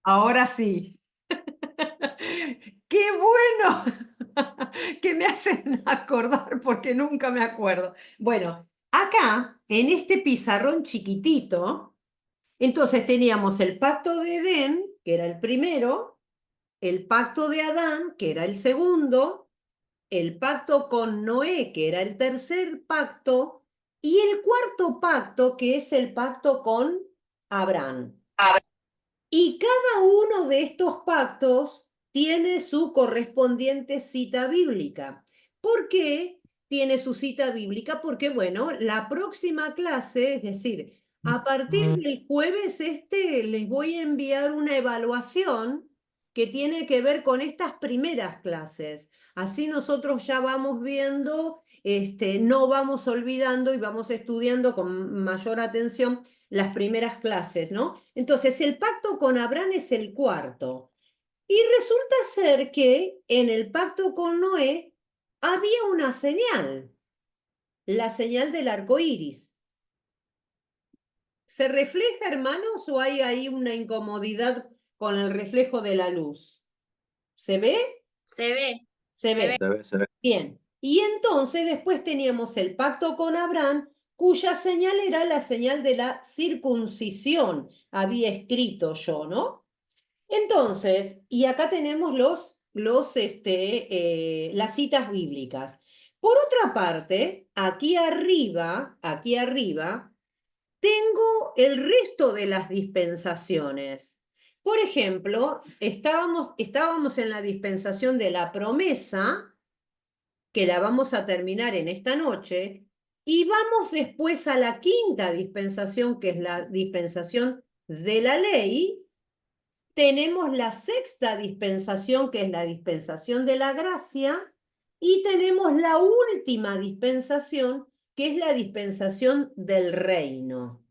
Ahora sí. ¡Qué bueno! Que me hacen acordar porque nunca me acuerdo. Bueno, acá, en este pizarrón chiquitito, entonces teníamos el pacto de Edén, que era el primero, el pacto de Adán, que era el segundo, el pacto con Noé, que era el tercer pacto, y el cuarto pacto, que es el pacto con Abraham. Y cada uno de estos pactos tiene su correspondiente cita bíblica. ¿Por qué tiene su cita bíblica? Porque, bueno, la próxima clase, es decir, a partir del jueves les voy a enviar una evaluación que tiene que ver con estas primeras clases. Así nosotros ya vamos viendo, no vamos olvidando y vamos estudiando con mayor atención las primeras clases, ¿no? Entonces, el pacto con Abraham es el cuarto. Y resulta ser que en el pacto con Noé había una señal, la señal del arco iris. ¿Se refleja, hermanos, o hay ahí una incomodidad con el reflejo de la luz? ¿Se ve? Se ve, Se se ve. ve. Se ve. Bien. Y entonces después teníamos el pacto con Abraham, cuya señal era la señal de la circuncisión, había escrito yo, ¿no? Entonces, y acá tenemos las citas bíblicas. Por otra parte, aquí arriba, tengo el resto de las dispensaciones. Por ejemplo, estábamos en la dispensación de la promesa, que la vamos a terminar en esta noche, y vamos después a la quinta dispensación, que es la dispensación de la ley. Tenemos la sexta dispensación, que es la dispensación de la gracia, y tenemos la última dispensación, que es la dispensación del reino.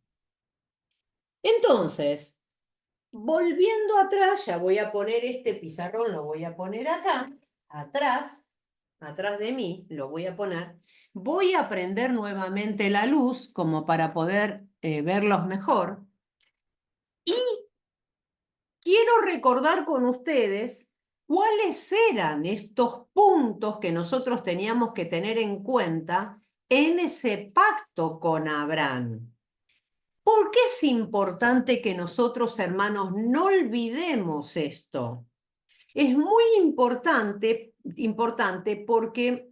Entonces, volviendo atrás, ya voy a poner este pizarrón, lo voy a poner acá, atrás de mí, lo voy a poner. Voy a prender nuevamente la luz como para poder verlos mejor. Y quiero recordar con ustedes cuáles eran estos puntos que nosotros teníamos que tener en cuenta en ese pacto con Abraham. ¿Por qué es importante que nosotros, hermanos, no olvidemos esto? Es muy importante porque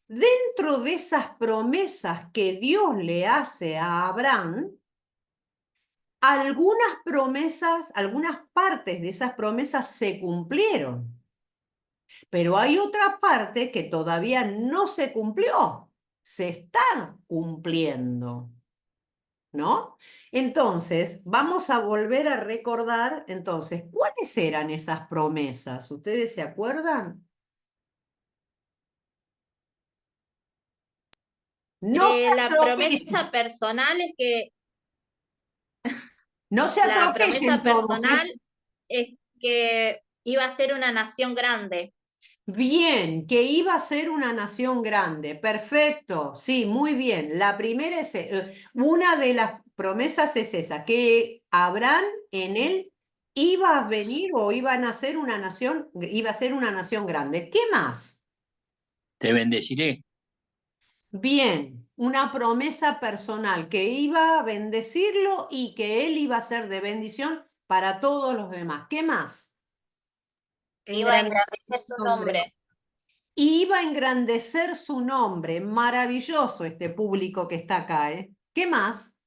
dentro de esas promesas que Dios le hace a Abraham, algunas promesas, algunas partes de esas promesas se cumplieron, pero hay otra parte que todavía no se cumplió, se está cumpliendo, ¿no? Entonces, vamos a volver a recordar, entonces, ¿cuáles eran esas promesas? ¿Ustedes se acuerdan? No se La promesa atropellen, personal es que, no se la atropellen promesa todos, ¿eh? personal es que iba a ser una nación grande. Bien, que iba a ser una nación grande. Perfecto, sí, muy bien. La primera es, una de las promesas es esa, que Abraham en él iba a venir o iban a ser una nación, iba a ser una nación grande. ¿Qué más? Te bendeciré. Bien, una promesa personal, que iba a bendecirlo y que él iba a ser de bendición para todos los demás. ¿Qué más? Iba a engrandecer su nombre. Iba a engrandecer su nombre. Maravilloso este público que está acá, ¿eh? ¿Qué más?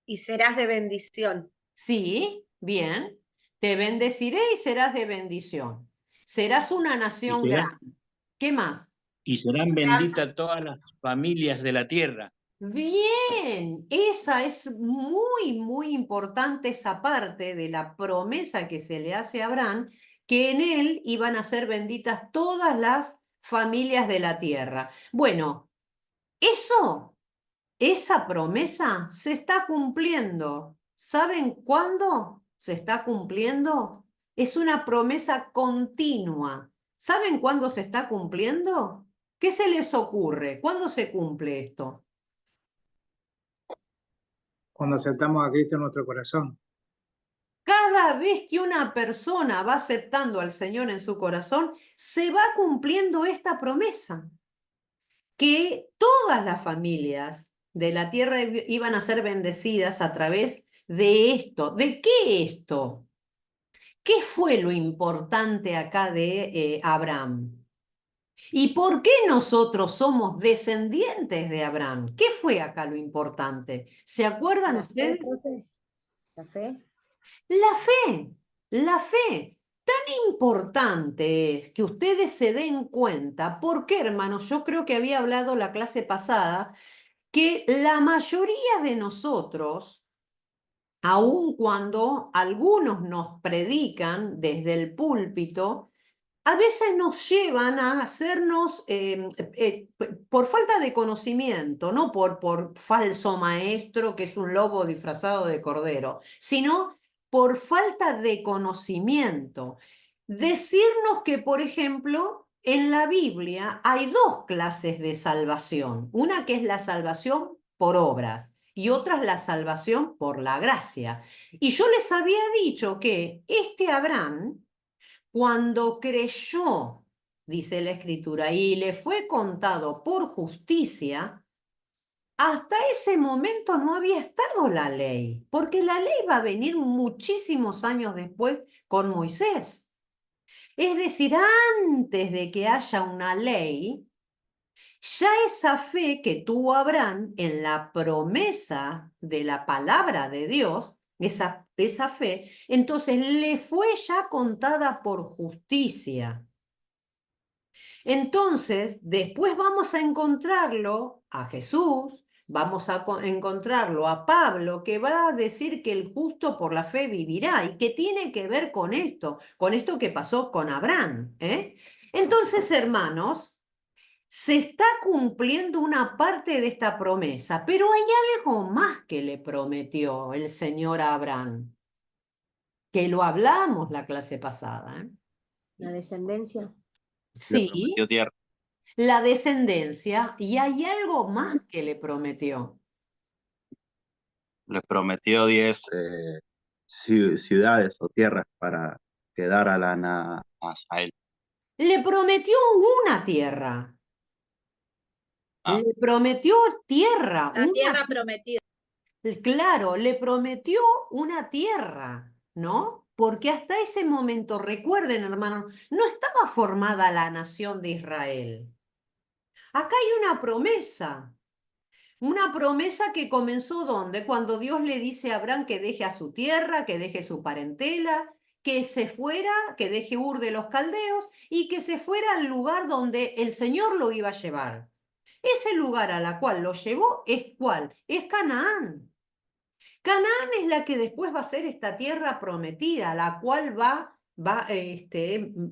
Y serás de bendición. Sí, bien. Te bendeciré y serás de bendición. Serás una Y nación serán, grande. ¿Qué más? y serán benditas todas las familias de la tierra. Bien, esa es muy, muy importante, esa parte de la promesa que se le hace a Abraham, que en él iban a ser benditas todas las familias de la tierra. Bueno, esa promesa se está cumpliendo. ¿Saben cuándo se está cumpliendo? Es una promesa continua. ¿Saben cuándo se está cumpliendo? ¿Qué se les ocurre? ¿Cuándo se cumple esto? Cuando aceptamos a Cristo en nuestro corazón. cada vez que una persona va aceptando al Señor en su corazón, se va cumpliendo esta promesa, que todas las familias de la tierra iban a ser bendecidas a través de esto. ¿De qué esto? ¿Qué fue lo importante acá de Abraham? ¿Y por qué nosotros somos descendientes de Abraham? ¿Qué fue acá lo importante? ¿Se acuerdan La fe, ustedes? profe. La fe. La fe, la fe. Tan importante es que ustedes se den cuenta, porque hermanos, yo creo que había hablado la clase pasada, que la mayoría de nosotros, aun cuando algunos nos predican desde el púlpito, a veces nos llevan a hacernos, por falta de conocimiento, no por falso maestro que es un lobo disfrazado de cordero, sino por falta de conocimiento. Decirnos que, por ejemplo, en la Biblia hay dos clases de salvación. Una que es la salvación por obras y otra es la salvación por la gracia. Y yo les había dicho que este Abraham, cuando creyó, dice la Escritura, y le fue contado por justicia, hasta ese momento no había estado la ley, porque la ley va a venir muchísimos años después con Moisés. Es decir, antes de que haya una ley, ya esa fe que tuvo Abraham en la promesa de la palabra de Dios, esa fe, entonces le fue ya contada por justicia. Entonces, después vamos a encontrarlo a Jesús, vamos a encontrarlo a Pablo, que va a decir que el justo por la fe vivirá y que tiene que ver con esto que pasó con Abraham. Entonces, hermanos, se está cumpliendo una parte de esta promesa, pero hay algo más que le prometió el Señor a Abraham, que lo hablamos la clase pasada. La descendencia. Le Sí, prometió tierra. la descendencia, y hay algo más que le prometió. Le prometió 10 ciudades o tierras para quedar a él. Le prometió una tierra. Ah. Le prometió tierra. La tierra prometida. Claro, le prometió una tierra, ¿no? Porque hasta ese momento, recuerden, hermanos, no estaba formada la nación de Israel. Acá hay una promesa que comenzó ¿dónde? Cuando Dios le dice a Abraham que deje a su tierra, que deje su parentela, que se fuera, que deje Ur de los caldeos y que se fuera al lugar donde el Señor lo iba a llevar. Ese lugar a la cual lo llevó es ¿cuál? Es Canaán. Canaán es la que después va a ser esta tierra prometida, la cual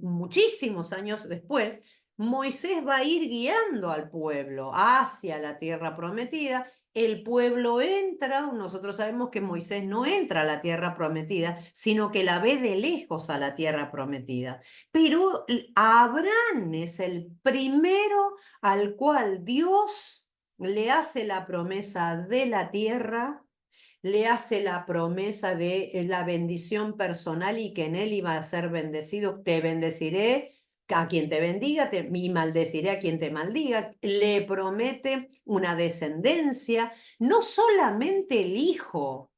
muchísimos años después, Moisés va a ir guiando al pueblo hacia la tierra prometida. El pueblo entra, nosotros sabemos que Moisés no entra a la tierra prometida, sino que la ve de lejos a la tierra prometida. Pero Abraham es el primero al cual Dios le hace la promesa de la tierra, le hace la promesa de la bendición personal y que en él iba a ser bendecido. Te bendeciré a quien te bendiga, y maldeciré a quien te maldiga. Le promete una descendencia, no solamente el hijo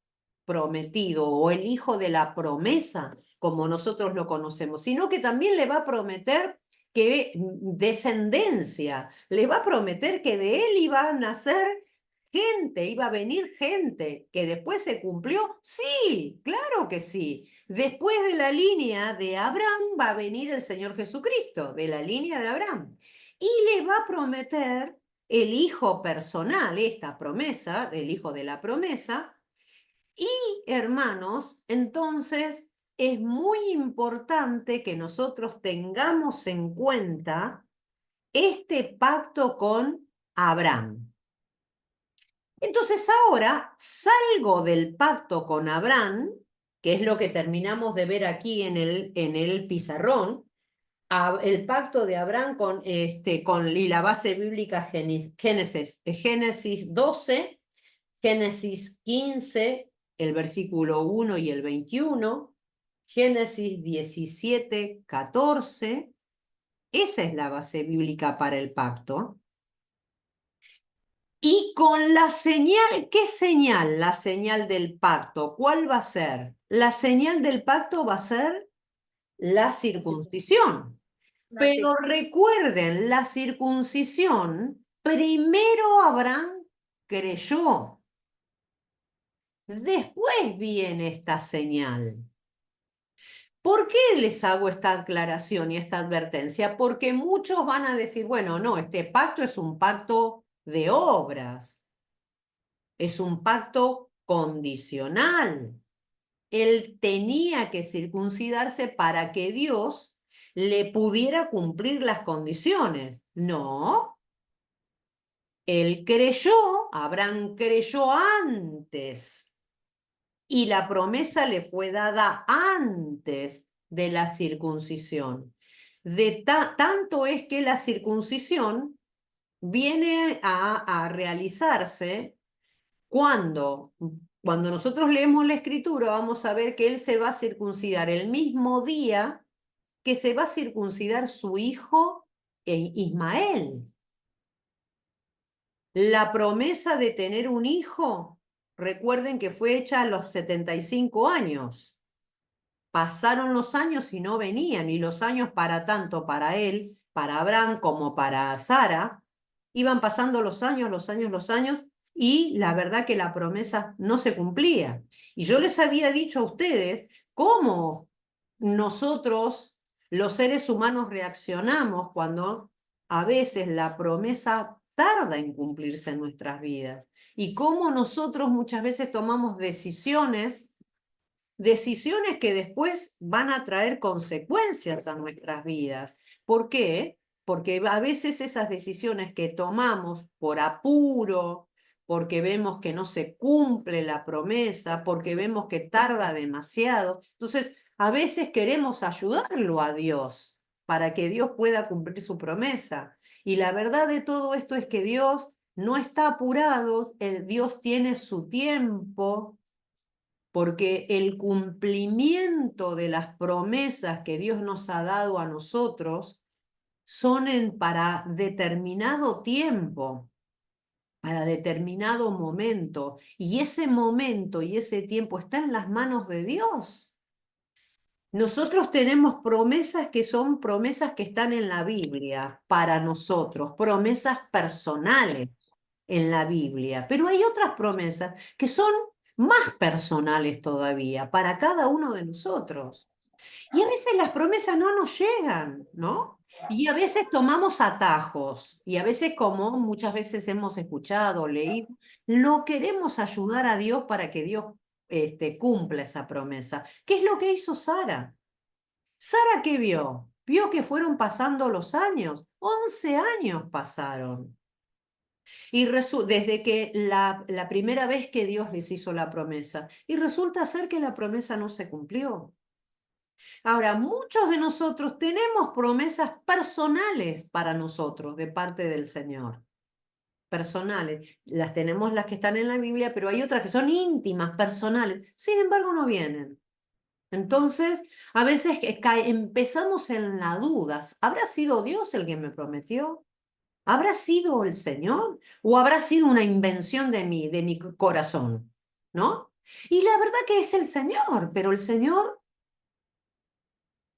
prometido o el hijo de la promesa, como nosotros lo conocemos, sino que también le va a prometer que descendencia, le va a prometer que de él iba a nacer gente, iba a venir gente, que después se cumplió. Sí, claro que sí. Después de la línea de Abraham va a venir el Señor Jesucristo, de la línea de Abraham, y le va a prometer el hijo personal, esta promesa, el hijo de la promesa. Y hermanos, entonces es muy importante que nosotros tengamos en cuenta este pacto con Abraham. Entonces ahora salgo del pacto con Abraham, que es lo que terminamos de ver aquí en el pizarrón, el pacto de Abraham y la base bíblica Génesis 12, Génesis 15, el versículo 1 y el 21, Génesis 17, 14. Esa es la base bíblica para el pacto. Y con la señal, ¿qué señal? La señal del pacto. ¿Cuál va a ser? La señal del pacto va a ser la circuncisión. Pero recuerden, la circuncisión, primero Abraham creyó. Después viene esta señal. ¿Por qué les hago esta aclaración y esta advertencia? Porque muchos van a decir, bueno, no, este pacto es un pacto de obras, es un pacto condicional. Él tenía que circuncidarse para que Dios le pudiera cumplir las condiciones. No, él creyó, Abraham creyó antes y la promesa le fue dada antes de la circuncisión. Tanto es que la circuncisión viene a realizarse cuando nosotros leemos la Escritura, vamos a ver que él se va a circuncidar el mismo día que se va a circuncidar su hijo Ismael. La promesa de tener un hijo, recuerden que fue hecha a los 75 años. Pasaron los años y no venían, y los años para tanto para él, para Abraham como para Sara, iban pasando los años, y la verdad que la promesa no se cumplía. Y yo les había dicho a ustedes cómo nosotros, los seres humanos, reaccionamos cuando a veces la promesa tarda en cumplirse en nuestras vidas, y cómo nosotros muchas veces tomamos decisiones que después van a traer consecuencias a nuestras vidas. ¿Por qué? Porque a veces esas decisiones que tomamos por apuro, porque vemos que no se cumple la promesa, porque vemos que tarda demasiado, entonces a veces queremos ayudarlo a Dios para que Dios pueda cumplir su promesa. Y la verdad de todo esto es que Dios no está apurado, Dios tiene su tiempo, porque el cumplimiento de las promesas que Dios nos ha dado a nosotros son para determinado tiempo, para determinado momento, y ese momento y ese tiempo está en las manos de Dios. Nosotros tenemos promesas que son promesas que están en la Biblia para nosotros, promesas personales en la Biblia, pero hay otras promesas que son más personales todavía para cada uno de nosotros. Y a veces las promesas no nos llegan, ¿no? Y a veces tomamos atajos, y a veces, como muchas veces hemos escuchado, leído, lo queremos ayudar a Dios para que Dios cumpla esa promesa. ¿Qué es lo que hizo Sara? ¿Sara qué vio? Vio que fueron pasando los años, 11 años pasaron. Y desde que la primera vez que Dios les hizo la promesa, y resulta ser que la promesa no se cumplió. Ahora, muchos de nosotros tenemos promesas personales para nosotros de parte del Señor. Personales. Las tenemos las que están en la Biblia, pero hay otras que son íntimas, personales. Sin embargo, no vienen. Entonces, a veces empezamos en la duda. ¿Habrá sido Dios el que me prometió? ¿Habrá sido el Señor o habrá sido una invención de mi corazón? ¿No? Y la verdad que es el Señor, pero el Señor,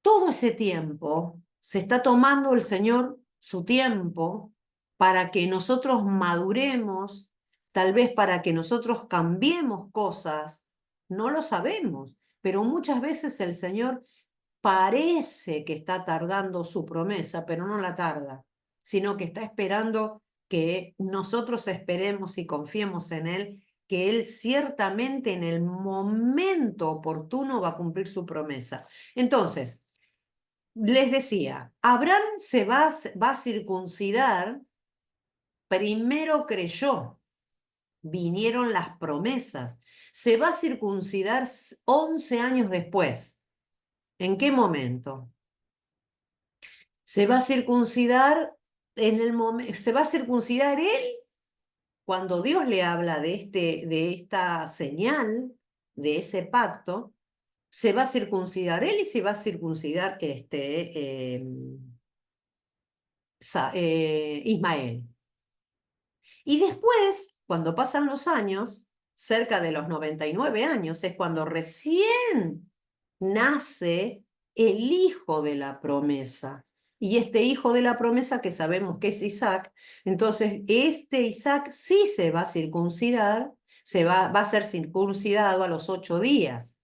todo ese tiempo, se está tomando el Señor su tiempo para que nosotros maduremos, tal vez para que nosotros cambiemos cosas. No lo sabemos, pero muchas veces el Señor parece que está tardando su promesa, pero no la tarda, sino que está esperando que nosotros esperemos y confiemos en Él, que Él ciertamente en el momento oportuno va a cumplir su promesa. Entonces, les decía, Abraham se va a circuncidar, primero creyó, vinieron las promesas, se va a circuncidar 11 años después. ¿En qué momento? Se va a circuncidar se va a circuncidar él cuando Dios le habla de esta señal, de ese pacto, se va a circuncidar él y se va a circuncidar Ismael. Y después, cuando pasan los años, cerca de los 99 años, es cuando recién nace el hijo de la promesa. Y este hijo de la promesa que sabemos que es Isaac, entonces este Isaac sí se va a circuncidar, va a ser circuncidado a los 8 días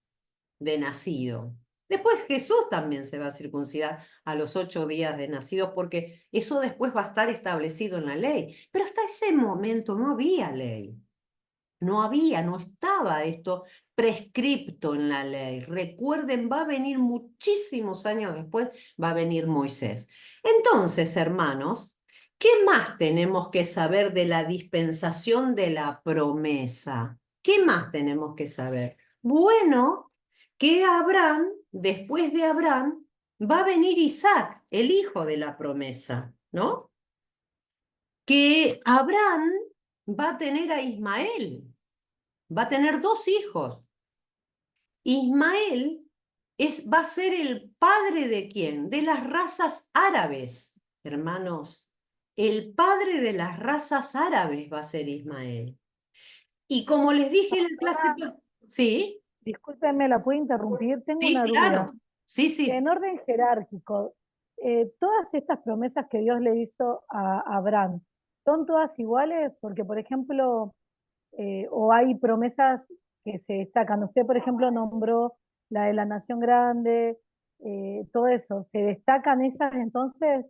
de nacido. Después Jesús también se va a circuncidar a los 8 días de nacido, porque eso después va a estar establecido en la ley. Pero hasta ese momento no había ley. No estaba esto prescripto en la ley. Recuerden, va a venir muchísimos años después, va a venir Moisés. Entonces, hermanos, ¿qué más tenemos que saber de la dispensación de la promesa? ¿Qué más tenemos que saber? Bueno, que Abraham, después de Abraham, va a venir Isaac, el hijo de la promesa, ¿no? Que Abraham va a tener a Ismael, va a tener 2 hijos. Ismael va a ser el padre ¿de quién? De las razas árabes, hermanos. El padre de las razas árabes va a ser Ismael. Y como les dije en la clase... ¿Sí? Discúlpenme, ¿la puedo interrumpir? Tengo Sí, una claro. duda. Sí, sí. En orden jerárquico, todas estas promesas que Dios le hizo a Abraham, ¿son todas iguales? Porque, por ejemplo, o hay promesas que se destacan. Usted, por ejemplo, nombró la de la nación grande, todo eso. ¿Se destacan esas entonces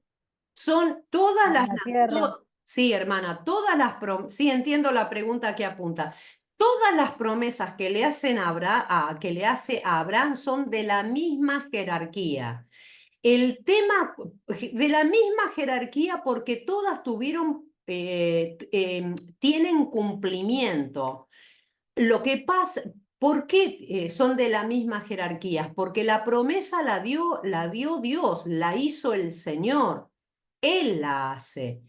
Son todas en las... la tierra? Sí, hermana, todas las sí, entiendo la pregunta que apunta. Todas las promesas que le hacen que le hace a Abraham son de la misma jerarquía. El tema de la misma jerarquía porque todas tienen cumplimiento. Lo que pasa, ¿por qué son de la misma jerarquía? Porque la promesa la dio Dios, la hizo el Señor. Él la hace.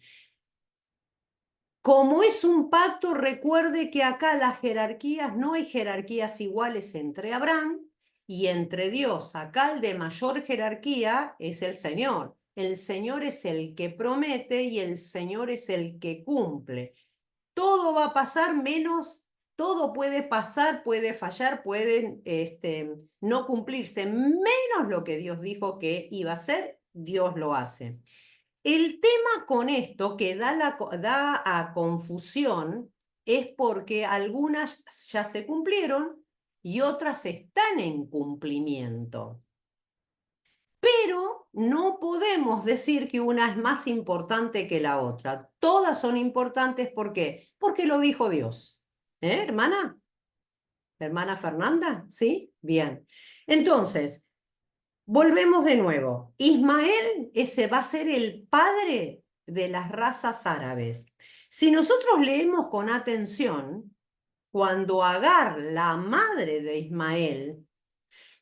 Como es un pacto, recuerde que acá las jerarquías, no hay jerarquías iguales entre Abraham y entre Dios. Acá el de mayor jerarquía es el Señor. El Señor es el que promete y el Señor es el que cumple. Todo va a pasar menos, todo puede pasar, puede fallar, puede no cumplirse, menos lo que Dios dijo que iba a hacer, Dios lo hace. El tema con esto que da a confusión es porque algunas ya se cumplieron y otras están en cumplimiento. Pero no podemos decir que una es más importante que la otra. Todas son importantes, ¿por qué? Porque lo dijo Dios. Hermana? ¿Hermana Fernanda? ¿Sí? Bien. Entonces, volvemos de nuevo. Ismael, ese va a ser el padre de las razas árabes. Si nosotros leemos con atención, cuando Agar, la madre de Ismael,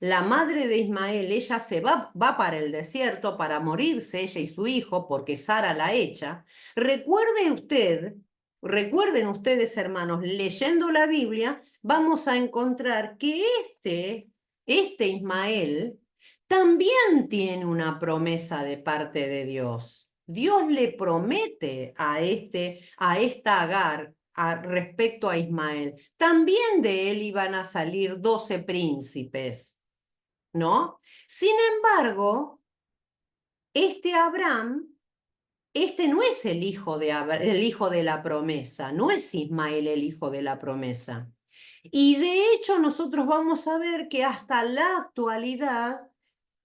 ella se va para el desierto para morirse, ella y su hijo, porque Sara la echa. Recuerden ustedes, hermanos, leyendo la Biblia, vamos a encontrar que este Ismael también tiene una promesa de parte de Dios. Dios le promete a esta Agar respecto a Ismael. También de él iban a salir 12 príncipes, ¿no? Sin embargo, Abraham, no es el hijo de la promesa, no es Ismael el hijo de la promesa. Y de hecho nosotros vamos a ver que hasta la actualidad,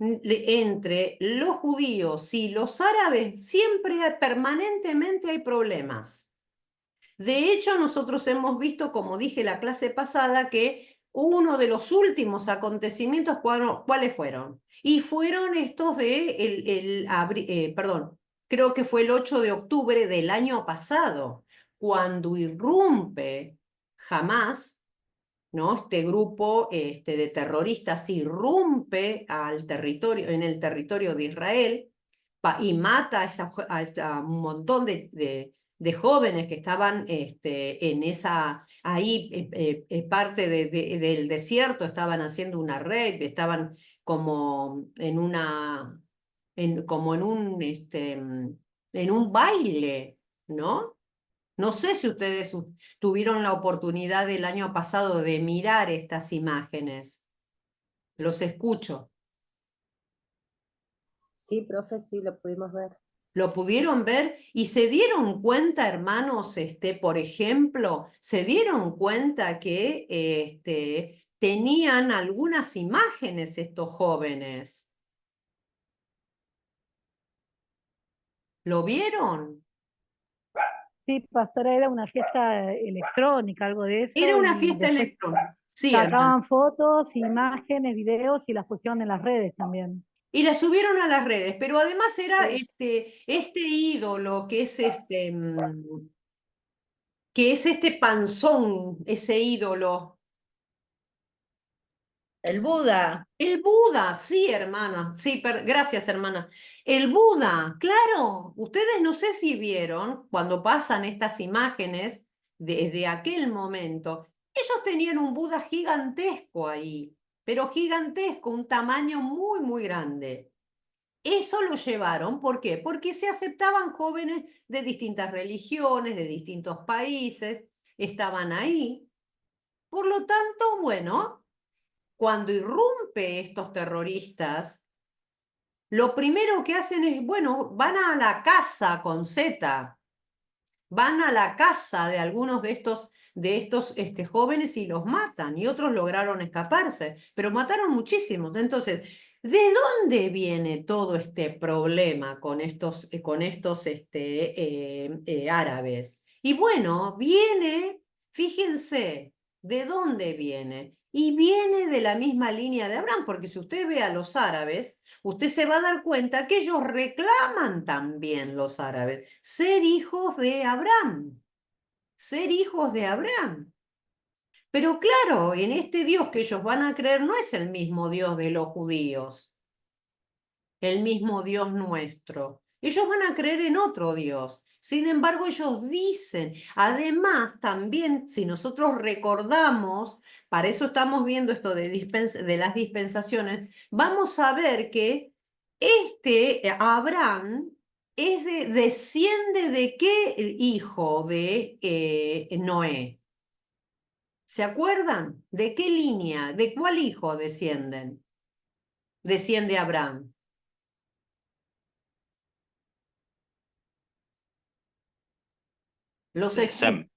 entre los judíos y los árabes, siempre permanentemente hay problemas. De hecho, nosotros hemos visto, como dije la clase pasada, que uno de los últimos acontecimientos, ¿cuáles fueron? Y fueron estos perdón, creo que fue el 8 de octubre del año pasado, cuando irrumpe Hamás, ¿no? Este grupo de terroristas irrumpe en el territorio de Israel y mata a un montón de jóvenes que estaban en ahí parte del desierto, estaban haciendo una rave, estaban como en una, como en un baile, ¿no? No sé si ustedes tuvieron la oportunidad el año pasado de mirar estas imágenes. Los escucho. Sí, profe, sí, lo pudimos ver. ¿Lo pudieron ver? ¿Y se dieron cuenta, hermanos, por ejemplo, se dieron cuenta que tenían algunas imágenes estos jóvenes? ¿Lo vieron? Sí, pastora, era una fiesta electrónica, algo de eso, Era una y fiesta después electrónica. Sí, hermano. sacaban fotos, imágenes, videos y las pusieron en las redes también. Y la subieron a las redes, pero además era Sí. este ídolo que es este panzón, ese ídolo. El Buda. El Buda, sí, hermana. Sí, gracias, hermana. El Buda, claro. Ustedes no sé si vieron cuando pasan estas imágenes desde aquel momento. Ellos tenían un Buda gigantesco ahí, pero gigantesco, un tamaño muy, muy grande. Eso lo llevaron, ¿por qué? Porque se aceptaban jóvenes de distintas religiones, de distintos países, estaban ahí. Por lo tanto, bueno, cuando irrumpe estos terroristas, lo primero que hacen es, bueno, van a la casa con Z, van a la casa de algunos de estos jóvenes y los matan, y otros lograron escaparse, pero mataron muchísimos. Entonces, ¿de dónde viene todo este problema con estos árabes? Y bueno, viene, fíjense, ¿de dónde viene? Y viene de la misma línea de Abraham, porque si usted ve a los árabes, usted se va a dar cuenta que ellos reclaman también, los árabes, ser hijos de Abraham, ser hijos de Abraham. Pero claro, en este Dios que ellos van a creer no es el mismo Dios de los judíos, el mismo Dios nuestro. Ellos van a creer en otro Dios. Sin embargo, ellos dicen, además también, si nosotros recordamos, para eso estamos viendo esto de las dispensaciones, vamos a ver que Abraham desciende de qué hijo de Noé. ¿Se acuerdan? ¿De qué línea? ¿De cuál hijo descienden? Desciende Abraham. Los De Sem.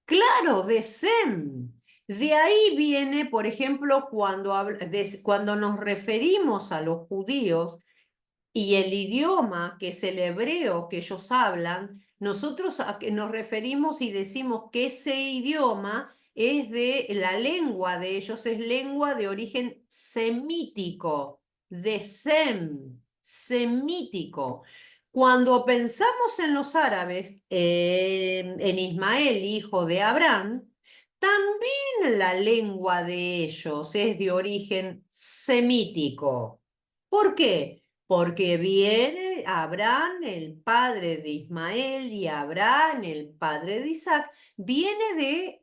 Claro, de Sem. De ahí viene, por ejemplo, cuando nos referimos a los judíos y el idioma, que es el hebreo que ellos hablan, nosotros nos referimos y decimos que ese idioma es de la lengua de ellos, es lengua de origen semítico, de Sem, semítico. Cuando pensamos en los árabes, en Ismael, hijo de Abraham, también la lengua de ellos es de origen semítico. ¿Por qué? Porque viene Abraham, el padre de Ismael, y Abraham, el padre de Isaac, desciende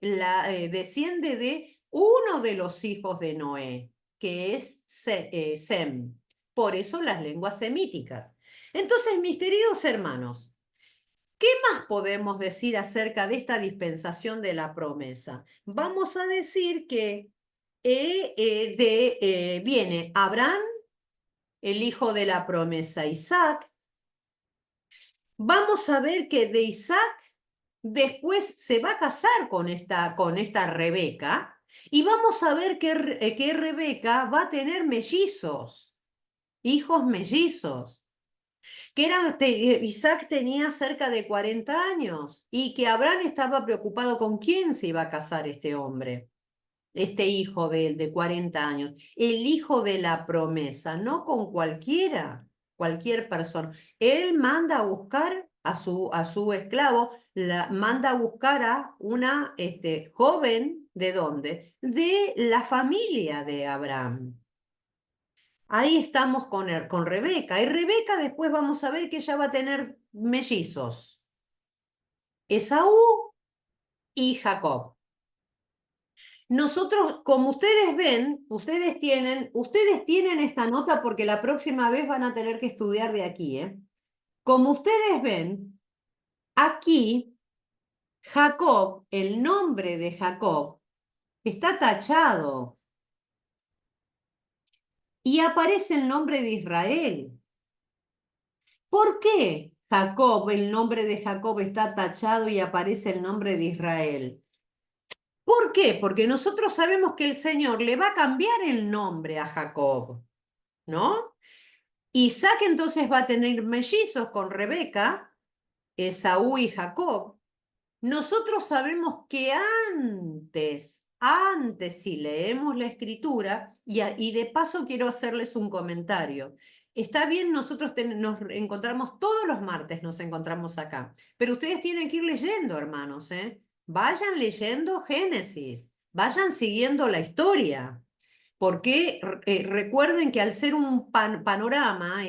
de uno de los hijos de Noé, que es Sem. Por eso las lenguas semíticas. Entonces, mis queridos hermanos, ¿qué más podemos decir acerca de esta dispensación de la promesa? Vamos a decir que viene Abraham, el hijo de la promesa, Isaac. Vamos a ver que de Isaac después se va a casar con esta Rebeca, y vamos a ver que Rebeca va a tener mellizos, hijos mellizos. Isaac tenía cerca de 40 años y que Abraham estaba preocupado con quién se iba a casar este hombre, este hijo de él de 40 años, el hijo de la promesa, no con cualquiera, cualquier persona. Él manda a buscar a su esclavo, manda a buscar a una joven, ¿de dónde? De la familia de Abraham. Ahí estamos con Rebeca. Y Rebeca después vamos a ver que ella va a tener mellizos. Esaú y Jacob. Nosotros, como ustedes tienen esta nota porque la próxima vez van a tener que estudiar de aquí, ¿eh? Como ustedes ven, aquí Jacob, el nombre de Jacob, está tachado y aparece el nombre de Israel. ¿Por qué Jacob, el nombre de Jacob está tachado y aparece el nombre de Israel? ¿Por qué? Porque nosotros sabemos que el Señor le va a cambiar el nombre a Jacob, ¿no? Isaac entonces va a tener mellizos con Rebeca, Esaú y Jacob. Nosotros sabemos que antes, si leemos la escritura, y de paso quiero hacerles un comentario. Está bien, nosotros nos encontramos todos los martes, nos encontramos acá, pero ustedes tienen que ir leyendo, hermanos, ¿eh? Vayan leyendo Génesis, vayan siguiendo la historia. Porque recuerden que al ser un panorama,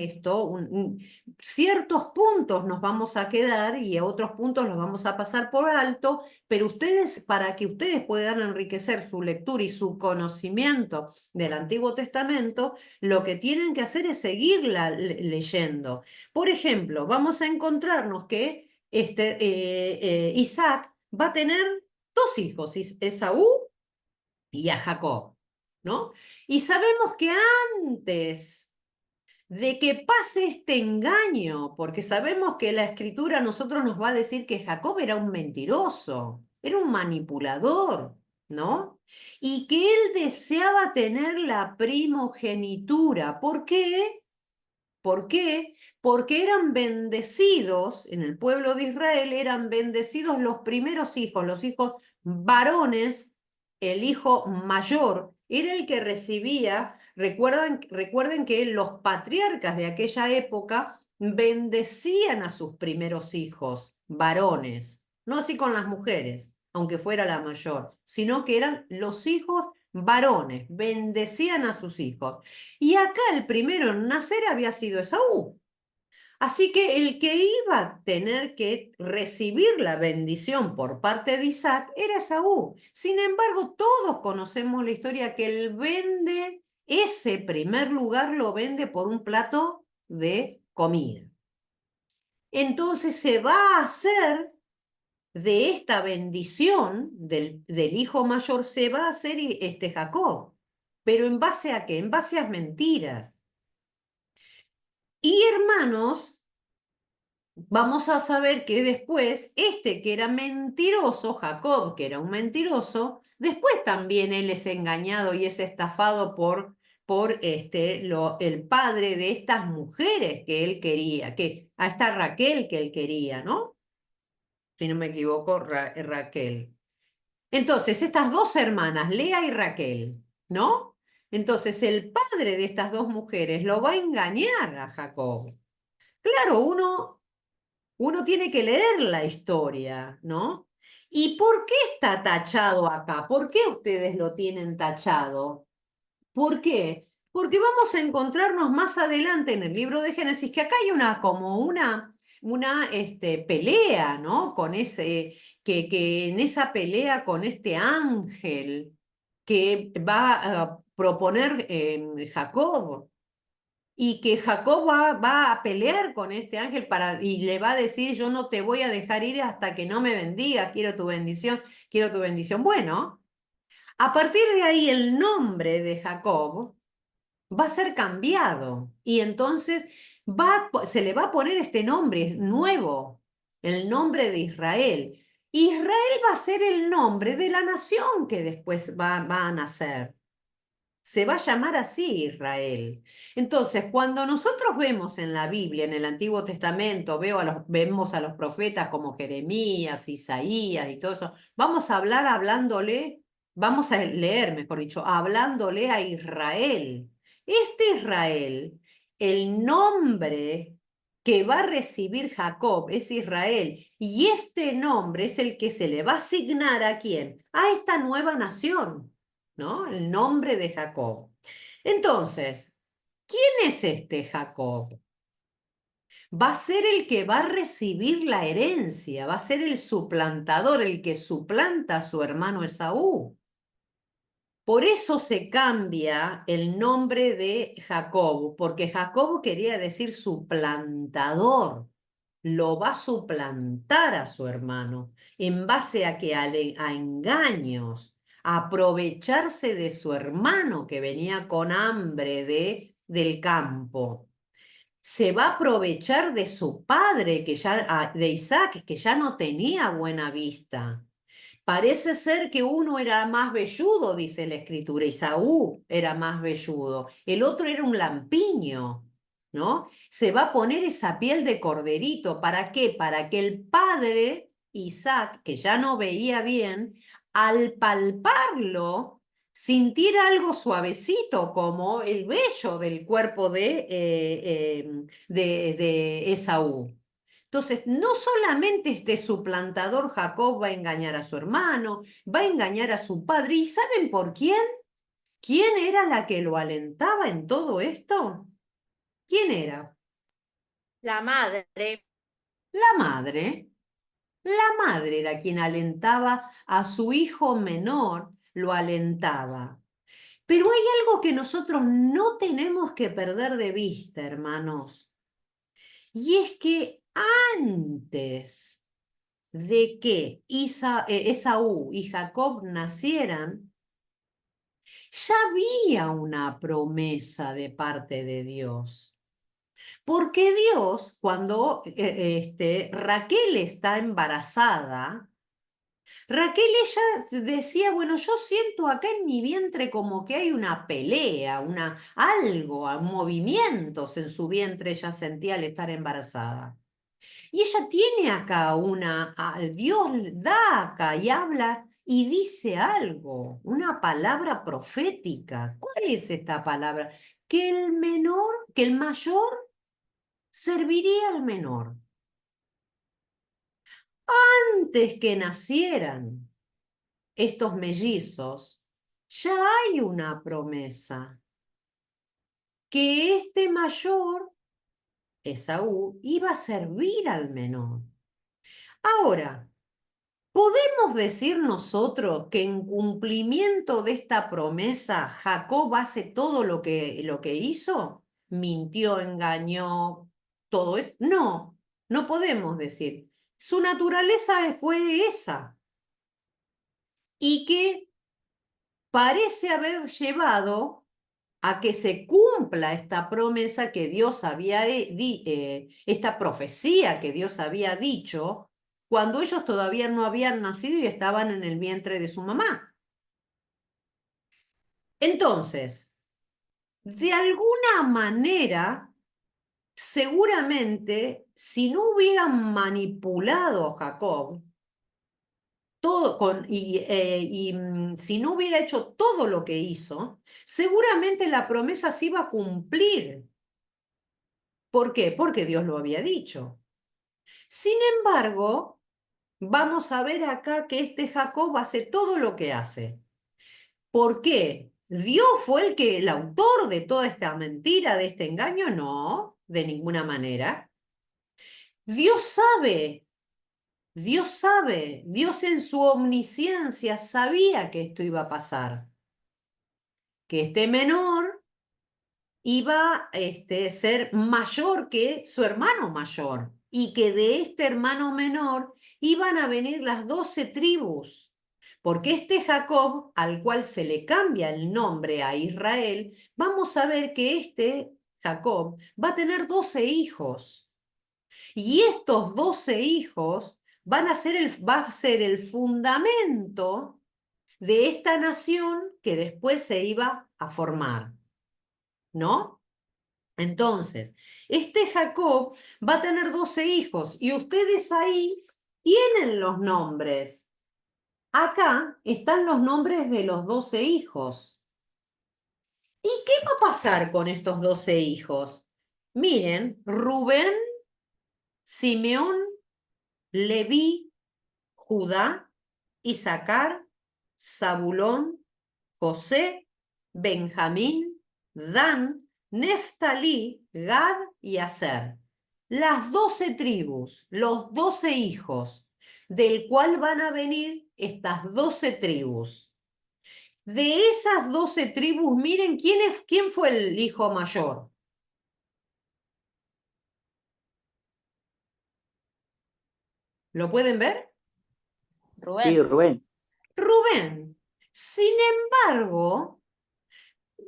ciertos puntos nos vamos a quedar y a otros puntos los vamos a pasar por alto, pero ustedes, para que ustedes puedan enriquecer su lectura y su conocimiento del Antiguo Testamento, lo que tienen que hacer es seguirla leyendo. Por ejemplo, vamos a encontrarnos que Isaac va a tener dos hijos, Esaú y a Jacob, ¿no? Y sabemos que antes de que pase este engaño, porque sabemos que la escritura a nosotros nos va a decir que Jacob era un mentiroso, era un manipulador, ¿no? Y que él deseaba tener la primogenitura. ¿Por qué? ¿Por qué? Porque eran bendecidos, en el pueblo de Israel eran bendecidos los primeros hijos, los hijos varones, el hijo mayor, era el que recibía, recuerden que los patriarcas de aquella época bendecían a sus primeros hijos, varones, no así con las mujeres, aunque fuera la mayor, sino que eran los hijos varones, bendecían a sus hijos. Y acá el primero en nacer había sido Esaú. Así que el que iba a tener que recibir la bendición por parte de Isaac era Esaú. Sin embargo, todos conocemos la historia que él vende, ese primer lugar lo vende por un plato de comida. Entonces se va a hacer de esta bendición del hijo mayor, se va a hacer Jacob. ¿Pero en base a qué? En base a mentiras. Y hermanos, vamos a saber que después, que era mentiroso, Jacob, que era un mentiroso, después también él es engañado y es estafado por el padre de estas mujeres que él quería, a esta Raquel que él quería, ¿no? Si no me equivoco, Raquel. Entonces, estas dos hermanas, Lea y Raquel, ¿no? Entonces, el padre de estas dos mujeres lo va a engañar a Jacob. Claro, uno tiene que leer la historia, ¿no? ¿Y por qué está tachado acá? ¿Por qué ustedes lo tienen tachado? ¿Por qué? Porque vamos a encontrarnos más adelante en el libro de Génesis que acá hay como una pelea, ¿no? Con que en esa pelea con este ángel que va a proponer Jacob, y que Jacob va a pelear con este ángel y le va a decir, yo no te voy a dejar ir hasta que no me bendiga, quiero tu bendición, quiero tu bendición. Bueno, a partir de ahí el nombre de Jacob va a ser cambiado y entonces se le va a poner este nombre nuevo, el nombre de Israel. Israel va a ser el nombre de la nación que después va a nacer. Se va a llamar así Israel. Entonces, cuando nosotros vemos en la Biblia, en el Antiguo Testamento, vemos a los profetas como Jeremías, Isaías y todo eso, vamos a vamos a leer, mejor dicho, hablándole a Israel. Este Israel, el nombre que va a recibir Jacob es Israel, y este nombre es el que se le va a asignar ¿a quién? A esta nueva nación, ¿no? El nombre de Jacob. Entonces, ¿quién es este Jacob? Va a ser el que va a recibir la herencia, va a ser el suplantador, el que suplanta a su hermano Esaú. Por eso se cambia el nombre de Jacob, porque Jacob quería decir suplantador. Lo va a suplantar a su hermano en base a que a engaños, a aprovecharse de su hermano que venía con hambre del campo. Se va a aprovechar de su padre, de Isaac, que ya no tenía buena vista. Parece ser que uno era más velludo, dice la escritura, Esaú era más velludo, el otro era un lampiño, ¿no? Se va a poner esa piel de corderito, ¿para qué? Para que el padre, Isaac, que ya no veía bien, al palparlo, sintiera algo suavecito, como el vello del cuerpo de Esaú. Entonces, no solamente este suplantador Jacob va a engañar a su hermano, va a engañar a su padre. ¿Y saben por quién? ¿Quién era la que lo alentaba en todo esto? ¿Quién era? La madre. La madre. La madre era quien alentaba a su hijo menor, lo alentaba. Pero hay algo que nosotros no tenemos que perder de vista, hermanos. Y es que antes de que Esaú y Jacob nacieran, ya había una promesa de parte de Dios. Porque Dios, cuando Raquel está embarazada, Raquel ella decía, bueno, yo siento acá en mi vientre como que hay una pelea, algo, movimientos en su vientre, ella sentía al estar embarazada. Y ella tiene acá Dios da acá y habla y dice algo, una palabra profética. ¿Cuál es esta palabra? Que el mayor serviría al menor. Antes que nacieran estos mellizos, ya hay una promesa, que este mayor, Esaú, iba a servir al menor. Ahora, ¿podemos decir nosotros que en cumplimiento de esta promesa Jacob hace todo lo que hizo? ¿Mintió, engañó, todo eso? No, no podemos decir. Su naturaleza fue esa. Y que parece haber llevado a que se cumpla esta promesa que Dios había, esta profecía que Dios había dicho cuando ellos todavía no habían nacido y estaban en el vientre de su mamá. Entonces, de alguna manera, seguramente, si no hubieran manipulado a Jacob, si no hubiera hecho todo lo que hizo, seguramente la promesa se iba a cumplir. ¿Por qué? Porque Dios lo había dicho. Sin embargo, vamos a ver acá que este Jacob hace todo lo que hace. ¿Por qué? ¿Dios fue el autor de toda esta mentira, de este engaño? No, de ninguna manera. Dios sabe, Dios sabe, Dios en su omnisciencia sabía que esto iba a pasar. Que este menor iba a ser mayor que su hermano mayor y que de este hermano menor iban a venir las 12 tribus, porque este Jacob, al cual se le cambia el nombre a Israel, vamos a ver que este Jacob va a tener 12 hijos y estos 12 hijos va a ser el fundamento de esta nación que después se iba a formar. ¿No? Entonces, este Jacob va a tener 12 hijos y ustedes ahí tienen los nombres. Acá están los nombres de los 12 hijos. ¿Y qué va a pasar con estos 12 hijos? Miren, Rubén, Simeón, Leví, Judá, Isaacar, Zabulón, José, Benjamín, Dan, Neftalí, Gad y Aser. Las 12 tribus, los 12 hijos, del cual van a venir estas 12 tribus. De esas 12 tribus, miren quién fue el hijo mayor. ¿Lo pueden ver? Rubén. Sí, Rubén. Rubén. Sin embargo,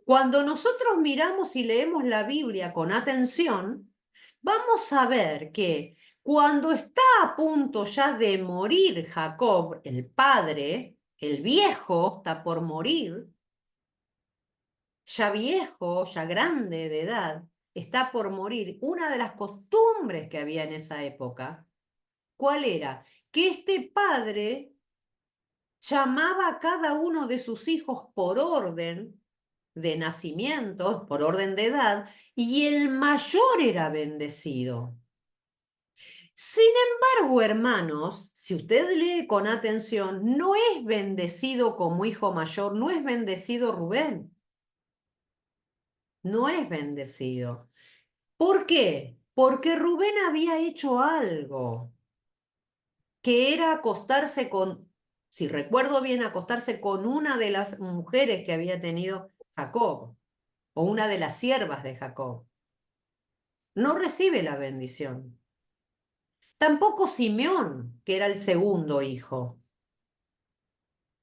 cuando nosotros miramos y leemos la Biblia con atención, vamos a ver que cuando está a punto ya de morir Jacob, el padre, el viejo, está por morir, ya viejo, ya grande de edad, está por morir, una de las costumbres que había en esa época, ¿cuál era? Que este padre llamaba a cada uno de sus hijos por orden de nacimiento, por orden de edad, y el mayor era bendecido. Sin embargo, hermanos, si usted lee con atención, no es bendecido como hijo mayor, no es bendecido Rubén. No es bendecido. ¿Por qué? Porque Rubén había hecho algo, que era acostarse con, si recuerdo bien, acostarse con una de las mujeres que había tenido Jacob, o una de las siervas de Jacob. No recibe la bendición. Tampoco Simeón, que era el segundo hijo.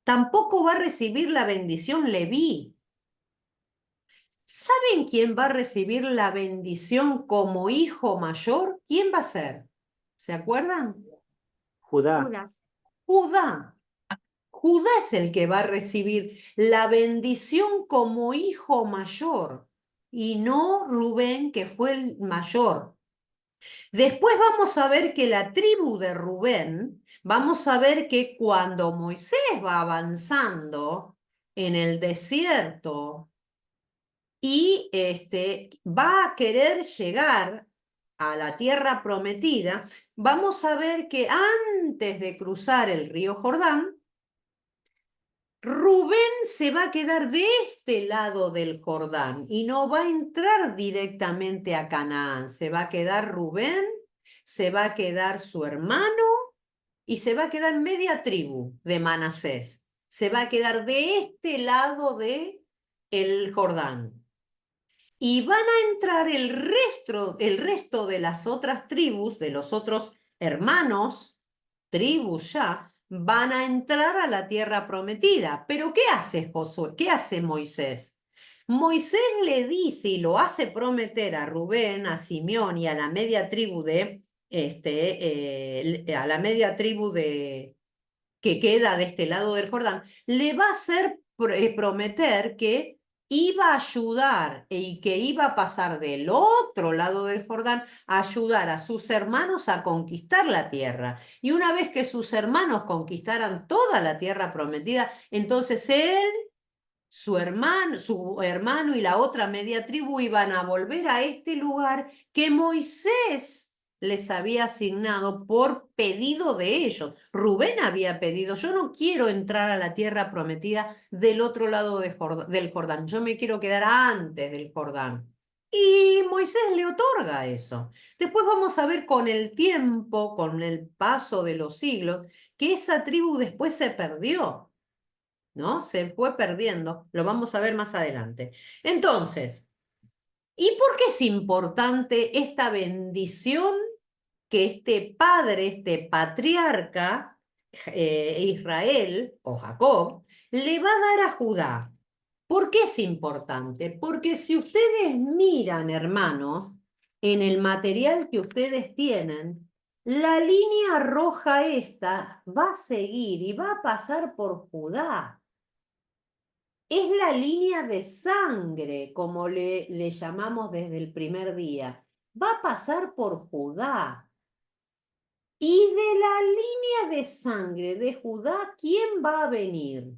Tampoco va a recibir la bendición Leví. ¿Saben quién va a recibir la bendición como hijo mayor? ¿Quién va a ser? ¿Se acuerdan? Judá. Judas. Judá. Judá es el que va a recibir la bendición como hijo mayor y no Rubén, que fue el mayor. Después vamos a ver que la tribu de Rubén, vamos a ver que cuando Moisés va avanzando en el desierto y va a querer llegar a la tierra prometida, vamos a ver que antes de cruzar el río Jordán, Rubén se va a quedar de este lado del Jordán y no va a entrar directamente a Canaán. Se va a quedar Rubén, se va a quedar su hermano y se va a quedar media tribu de Manasés. Se va a quedar de este lado de el Jordán. Y van a entrar el resto de las otras tribus, de los otros hermanos, tribus ya, van a entrar a la tierra prometida. Pero ¿qué hace Josué? ¿Qué hace Moisés? Moisés le dice y lo hace prometer a Rubén, a Simeón y a la media tribu a la media tribu que queda de este lado del Jordán, le va a hacer prometer que iba a ayudar y que iba a pasar del otro lado del Jordán a ayudar a sus hermanos a conquistar la tierra. Y una vez que sus hermanos conquistaran toda la tierra prometida, entonces él, su hermano y la otra media tribu iban a volver a este lugar que Moisés les había asignado por pedido de ellos. Rubén había pedido, yo no quiero entrar a la tierra prometida del otro lado del Jordán, yo me quiero quedar antes del Jordán. Y Moisés le otorga eso. Después vamos a ver con el tiempo, con el paso de los siglos, que esa tribu después se perdió, ¿no? Se fue perdiendo, lo vamos a ver más adelante. Entonces, ¿y por qué es importante esta bendición que este padre, este patriarca, Israel o Jacob, le va a dar a Judá? ¿Por qué es importante? Porque si ustedes miran, hermanos, en el material que ustedes tienen, la línea roja esta va a seguir y va a pasar por Judá. Es la línea de sangre, como le llamamos desde el primer día. Va a pasar por Judá. Y de la línea de sangre de Judá, ¿quién va a venir?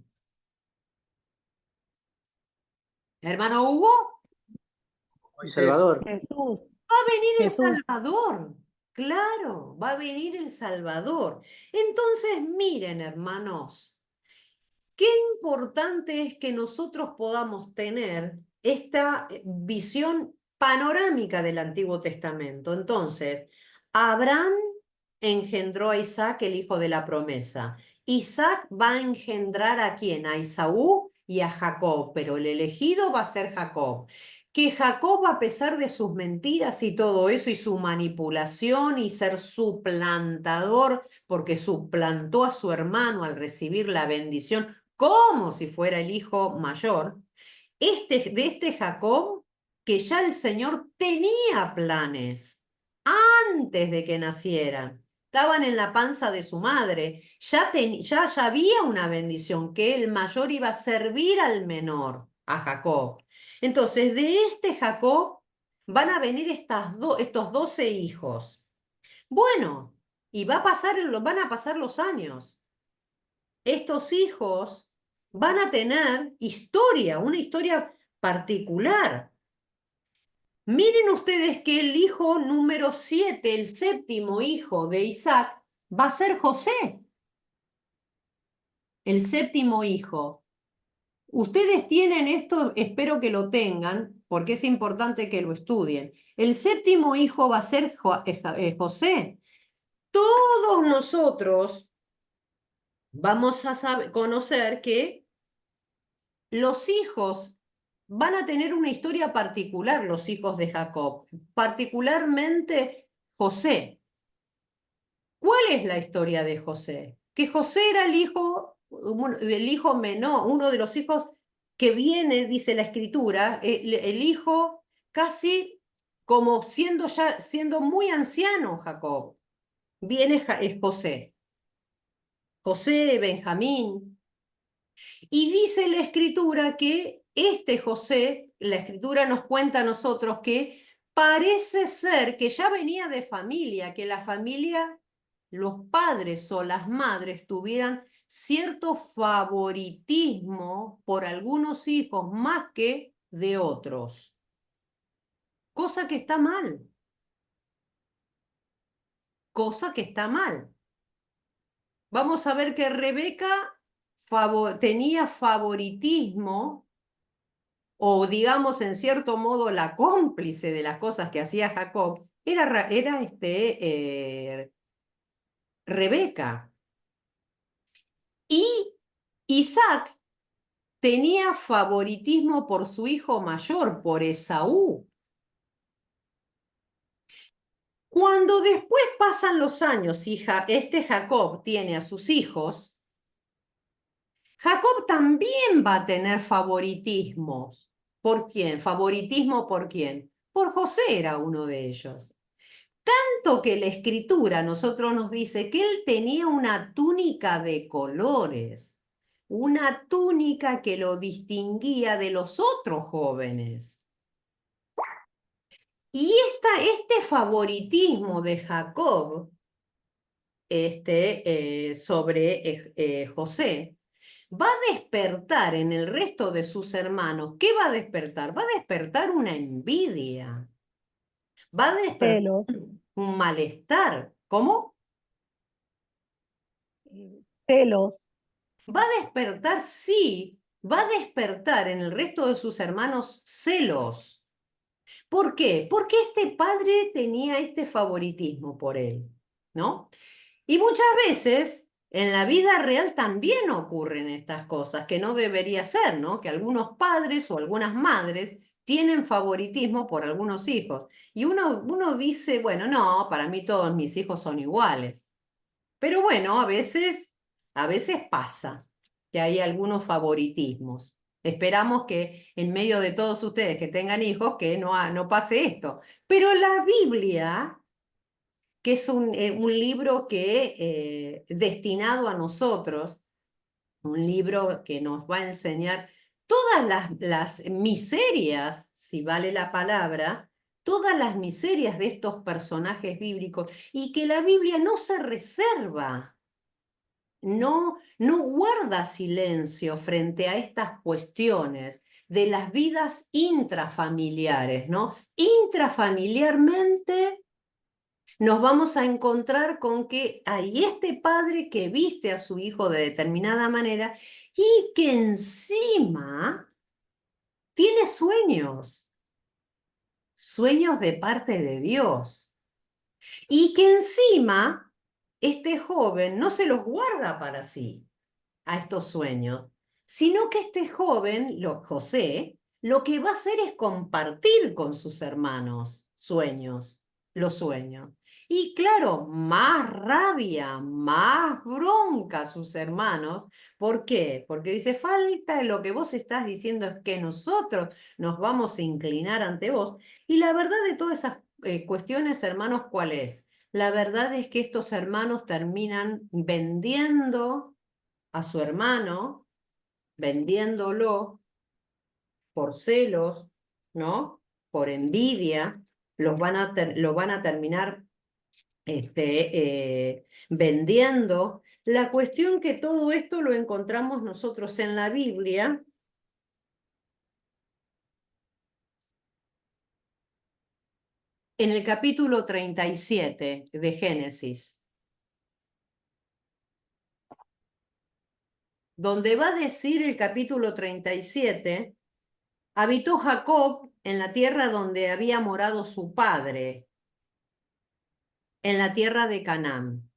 ¿Hermano Hugo? El Salvador. Jesús. Va a venir el Jesús. Salvador. Claro, va a venir el Salvador. Entonces, miren, hermanos, qué importante es que nosotros podamos tener esta visión panorámica del Antiguo Testamento. Entonces, Abraham engendró a Isaac, el hijo de la promesa. Isaac va a engendrar ¿a quién? A Esaú, y a Jacob, pero el elegido va a ser Jacob. Que Jacob, a pesar de sus mentiras y todo eso, y su manipulación y ser suplantador, porque suplantó a su hermano al recibir la bendición como si fuera el hijo mayor, de este Jacob, que ya el Señor tenía planes antes de que nacieran. Estaban en la panza de su madre, ya había una bendición, que el mayor iba a servir al menor, a Jacob. Entonces, de este Jacob van a venir estos 12 hijos. Bueno, y van a pasar los años. Estos hijos van a tener historia, una historia particular. Miren ustedes que el hijo número 7, el séptimo hijo de Isaac, va a ser José. El séptimo hijo. Ustedes tienen esto, espero que lo tengan, porque es importante que lo estudien. El séptimo hijo va a ser José. Todos nosotros vamos a conocer que los hijos van a tener una historia particular, los hijos de Jacob, particularmente José. ¿Cuál es la historia de José? Que José era el hijo menor, uno de los hijos que viene, dice la escritura, el hijo casi como siendo muy anciano Jacob. Viene José. José, Benjamín. Y dice la escritura que este José, la escritura nos cuenta a nosotros que parece ser que ya venía de familia, que la familia, los padres o las madres tuvieran cierto favoritismo por algunos hijos más que de otros. Cosa que está mal. Cosa que está mal. Vamos a ver que Rebeca tenía favoritismo, o digamos en cierto modo la cómplice de las cosas que hacía Jacob, era Rebeca. Y Isaac tenía favoritismo por su hijo mayor, por Esaú. Cuando después pasan los años y este Jacob tiene a sus hijos, Jacob también va a tener favoritismos. ¿Por quién? ¿Favoritismo por quién? Por José era uno de ellos. Tanto que la escritura a nosotros nos dice que él tenía una túnica de colores, una túnica que lo distinguía de los otros jóvenes. Y este favoritismo de Jacob sobre José va a despertar en el resto de sus hermanos. ¿Qué va a despertar? Va a despertar una envidia. Va a despertar Celos. un malestar. ¿Cómo? Celos. Va a despertar, sí, va a despertar en el resto de sus hermanos celos. ¿Por qué? Porque este padre tenía este favoritismo por él, ¿no? Y muchas veces en la vida real también ocurren estas cosas, que no debería ser, ¿no? Que algunos padres o algunas madres tienen favoritismo por algunos hijos. Y uno dice, bueno, no, para mí todos mis hijos son iguales. Pero bueno, a veces pasa que hay algunos favoritismos. Esperamos que en medio de todos ustedes que tengan hijos, que no pase esto. Pero la Biblia, que es un libro que destinado a nosotros, un libro que nos va a enseñar todas las miserias, si vale la palabra, todas las miserias de estos personajes bíblicos, y que la Biblia no se reserva, no guarda silencio frente a estas cuestiones de las vidas intrafamiliares, ¿no? Intrafamiliarmente nos vamos a encontrar con que hay este padre que viste a su hijo de determinada manera y que encima tiene sueños de parte de Dios, y que encima este joven no se los guarda para sí a estos sueños, sino que este joven, José, lo que va a hacer es compartir con sus hermanos los sueños. Y claro, más rabia, más bronca a sus hermanos. ¿Por qué? Porque dice, falta de lo que vos estás diciendo es que nosotros nos vamos a inclinar ante vos. Y la verdad de todas esas cuestiones, hermanos, ¿cuál es? La verdad es que estos hermanos terminan vendiendo a su hermano, vendiéndolo por celos, ¿no? Por envidia, lo van a terminar vendiendo. La cuestión que todo esto lo encontramos nosotros en la Biblia. En el capítulo 37 de Génesis, donde va a decir el capítulo 37, habitó Jacob en la tierra donde había morado su padre, en la tierra de Canaán.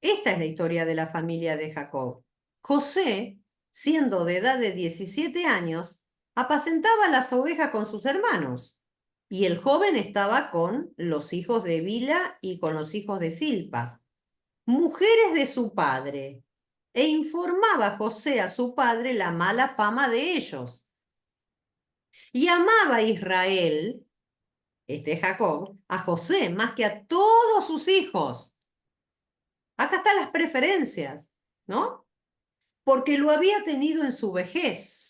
Esta es la historia de la familia de Jacob. José, siendo de edad de 17 años, apacentaba las ovejas con sus hermanos, y el joven estaba con los hijos de Bila y con los hijos de Silpa, mujeres de su padre, e informaba José a su padre la mala fama de ellos. Y amaba Israel, Jacob, a José más que a todos sus hijos. Acá están las preferencias, ¿no? Porque lo había tenido en su vejez.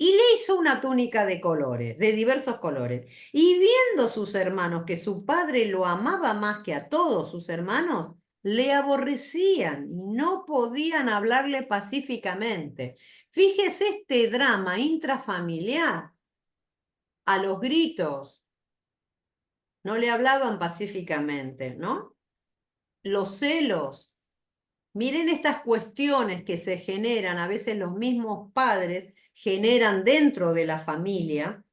Y le hizo una túnica de colores, de diversos colores. Y viendo sus hermanos que su padre lo amaba más que a todos sus hermanos, le aborrecían y no podían hablarle pacíficamente. Fíjese este drama intrafamiliar. A los gritos. No le hablaban pacíficamente, ¿no? Los celos. Miren estas cuestiones que se generan, a veces los mismos padres generan dentro de la familia.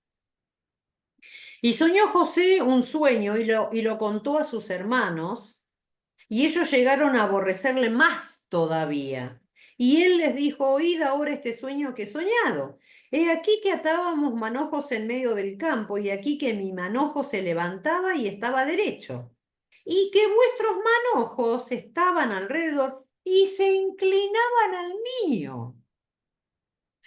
Y soñó José un sueño y lo contó a sus hermanos, y ellos llegaron a aborrecerle más todavía. Y él les dijo, oíd ahora este sueño que he soñado. He aquí que atábamos manojos en medio del campo, y aquí que mi manojo se levantaba y estaba derecho, y que vuestros manojos estaban alrededor y se inclinaban al mío.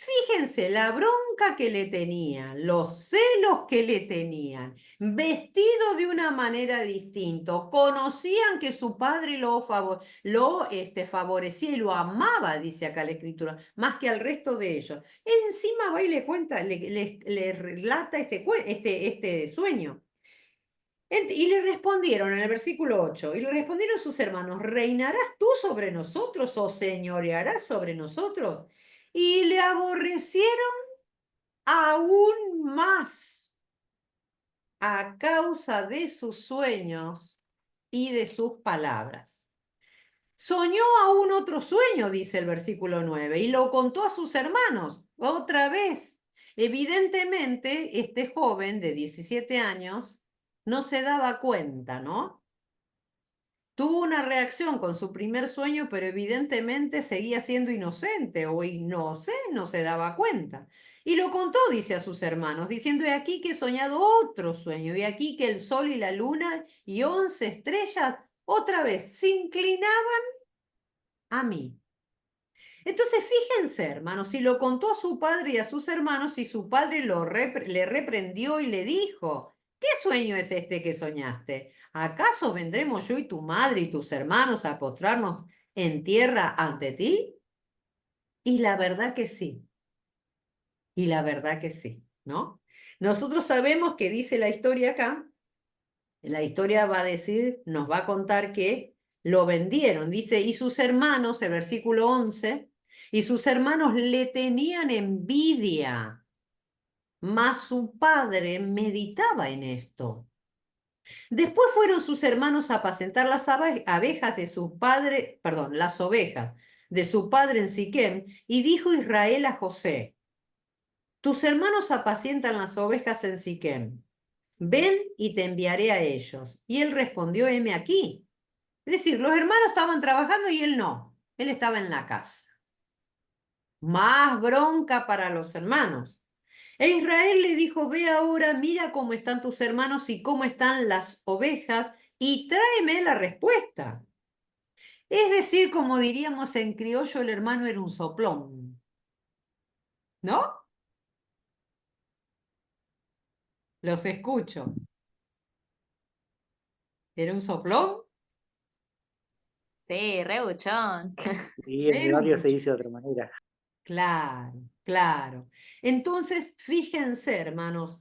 Fíjense la bronca que le tenían, los celos que le tenían, vestido de una manera distinta, conocían que su padre lo favorecía y lo amaba, dice acá la escritura, más que al resto de ellos. Encima va y le cuenta, le relata este sueño. Y le respondieron en el versículo 8, y le respondieron sus hermanos, ¿reinarás tú sobre nosotros o señorearás sobre nosotros? Y le aborrecieron aún más a causa de sus sueños y de sus palabras. Soñó aún otro sueño, dice el versículo 9, y lo contó a sus hermanos otra vez. Evidentemente, este joven de 17 años no se daba cuenta, ¿no? Tuvo una reacción con su primer sueño, pero evidentemente seguía siendo inocente no se daba cuenta. Y lo contó, dice a sus hermanos, diciendo, he aquí que he soñado otro sueño, y aquí que el sol y la luna y 11 estrellas otra vez se inclinaban a mí. Entonces, fíjense, hermanos, si lo contó a su padre y a sus hermanos, y su padre le reprendió y le dijo, ¿qué sueño es este que soñaste? ¿Acaso vendremos yo y tu madre y tus hermanos a postrarnos en tierra ante ti? Y la verdad que sí. Y la verdad que sí, ¿no? Nosotros sabemos que dice la historia acá, la historia va a decir, nos va a contar que lo vendieron. Dice, y sus hermanos, el versículo 11, y sus hermanos le tenían envidia, mas su padre meditaba en esto. Después fueron sus hermanos a apacentar las abejas de su padre, perdón, las ovejas de su padre en Siquem, y dijo Israel a José, tus hermanos apacientan las ovejas en Siquem, ven y te enviaré a ellos. Y él respondió, heme aquí. Es decir, los hermanos estaban trabajando y él no, él estaba en la casa. Más bronca para los hermanos. E Israel le dijo, ve ahora, mira cómo están tus hermanos y cómo están las ovejas, y tráeme la respuesta. Es decir, como diríamos en criollo, el hermano era un soplón, ¿no? Los escucho. ¿Era un soplón? Sí, re buchón. Y en mi Era un barrio se dice de otra manera. Claro, claro. Entonces, fíjense, hermanos,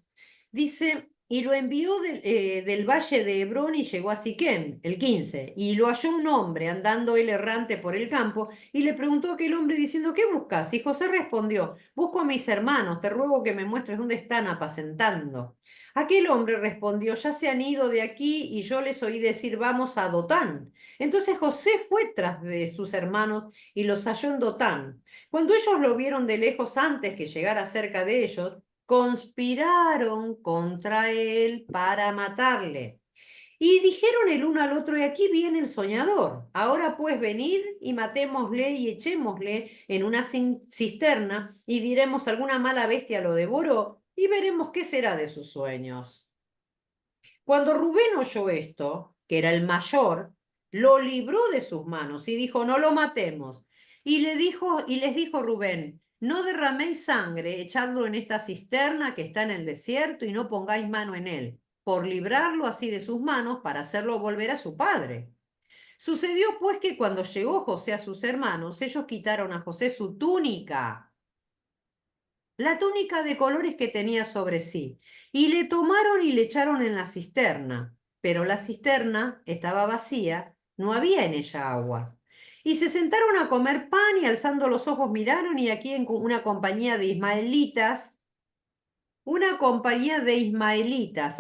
dice, y lo envió del valle de Hebrón y llegó a Siquem, el 15, y lo halló un hombre andando él errante por el campo, y le preguntó a aquel hombre diciendo, ¿qué buscas? Y José respondió, busco a mis hermanos, te ruego que me muestres dónde están apacentando. Aquel hombre respondió, ya se han ido de aquí, y yo les oí decir, vamos a Dotán. Entonces José fue tras de sus hermanos y los halló en Dotán. Cuando ellos lo vieron de lejos antes que llegara cerca de ellos, conspiraron contra él para matarle. Y dijeron el uno al otro, y aquí viene el soñador. Ahora pues venid y matémosle y echémosle en una cisterna y diremos alguna mala bestia lo devoró y veremos qué será de sus sueños. Cuando Rubén oyó esto, que era el mayor, lo libró de sus manos y dijo, no lo matemos. Y les dijo Rubén, no derraméis sangre, echadlo en esta cisterna que está en el desierto y no pongáis mano en él, por librarlo así de sus manos para hacerlo volver a su padre. Sucedió pues que cuando llegó José a sus hermanos, ellos quitaron a José su túnica, la túnica de colores que tenía sobre sí, y le tomaron y le echaron en la cisterna, pero la cisterna estaba vacía, no había en ella agua. Y se sentaron a comer pan y alzando los ojos miraron y aquí en una compañía de ismaelitas.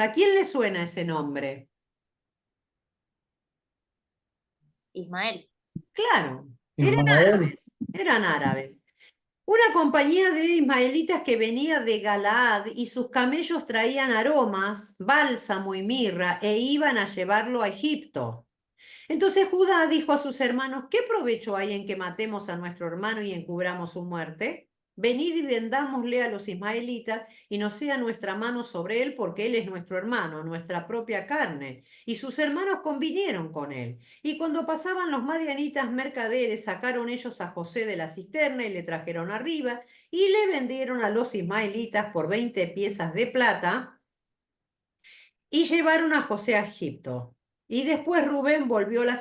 ¿A quién le suena ese nombre? Ismael. Claro, Ismael, eran árabes. Una compañía de ismaelitas que venía de Galaad y sus camellos traían aromas, bálsamo y mirra e iban a llevarlo a Egipto. Entonces Judá dijo a sus hermanos, ¿qué provecho hay en que matemos a nuestro hermano y encubramos su muerte? Venid y vendámosle a los ismaelitas y no sea nuestra mano sobre él, porque él es nuestro hermano, nuestra propia carne. Y sus hermanos convinieron con él. Y cuando pasaban los madianitas mercaderes, sacaron ellos a José de la cisterna y le trajeron arriba y le vendieron a los ismaelitas por 20 piezas de plata y llevaron a José a Egipto. Y después Rubén volvió a la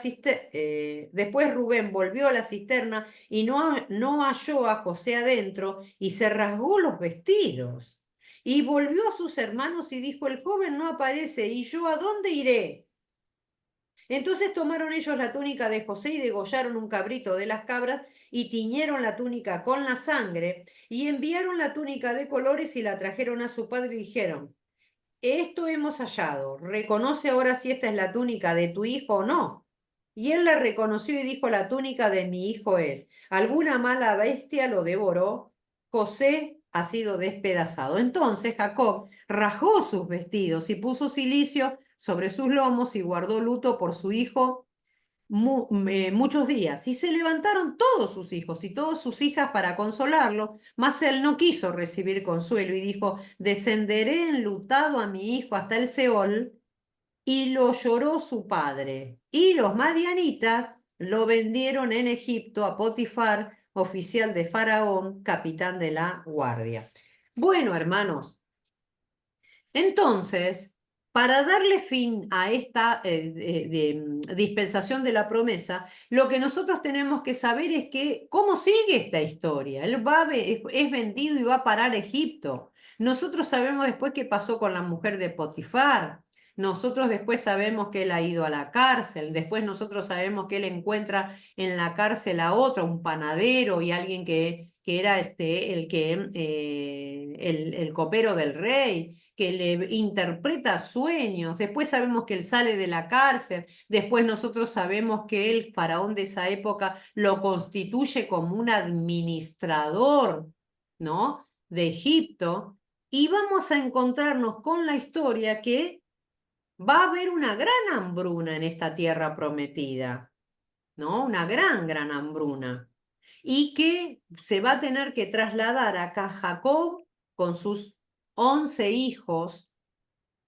cisterna y no halló a José adentro y se rasgó los vestidos. Y volvió a sus hermanos y dijo, el joven no aparece, ¿y yo a dónde iré? Entonces tomaron ellos la túnica de José y degollaron un cabrito de las cabras y tiñeron la túnica con la sangre y enviaron la túnica de colores y la trajeron a su padre y dijeron, esto hemos hallado, reconoce ahora si esta es la túnica de tu hijo o no. Y él la reconoció y dijo, la túnica de mi hijo es. Alguna mala bestia lo devoró, José ha sido despedazado. Entonces Jacob rajó sus vestidos y puso cilicio sobre sus lomos y guardó luto por su hijo muchos días. Y se levantaron todos sus hijos y todas sus hijas para consolarlo, mas él no quiso recibir consuelo y dijo, descenderé enlutado a mi hijo hasta el Seol, y lo lloró su padre. Y los madianitas lo vendieron en Egipto a Potifar, oficial de Faraón, capitán de la guardia. Bueno, hermanos, entonces, para darle fin a esta dispensación de la promesa, lo que nosotros tenemos que saber es que cómo sigue esta historia. Él es vendido y va a parar a Egipto. Nosotros sabemos después qué pasó con la mujer de Potifar. Nosotros después sabemos que él ha ido a la cárcel. Después nosotros sabemos que él encuentra en la cárcel a otro, un panadero y alguien que era el copero del rey, que le interpreta sueños. Después sabemos que él sale de la cárcel. Después nosotros sabemos que el faraón de esa época lo constituye como un administrador, ¿no?, de Egipto. Y vamos a encontrarnos con la historia que va a haber una gran hambruna en esta tierra prometida, ¿no? Una gran, gran hambruna. y que se va a tener que trasladar acá Jacob con sus 11 hijos,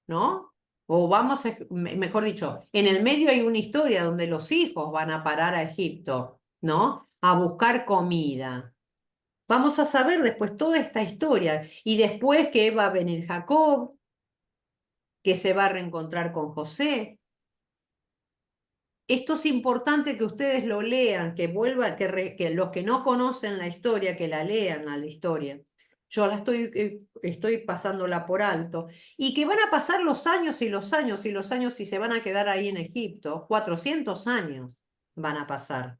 ¿no? O vamos, mejor dicho, en el medio hay una historia donde los hijos van a parar a Egipto, ¿no? A buscar comida. Vamos a saber después toda esta historia y después que va a venir Jacob, que se va a reencontrar con José. Esto es importante que ustedes lo lean, que vuelvan, que los que no conocen la historia, que la lean a la historia. Yo la estoy pasándola por alto. Y que van a pasar los años y los años y los años y se van a quedar ahí en Egipto. 400 años van a pasar.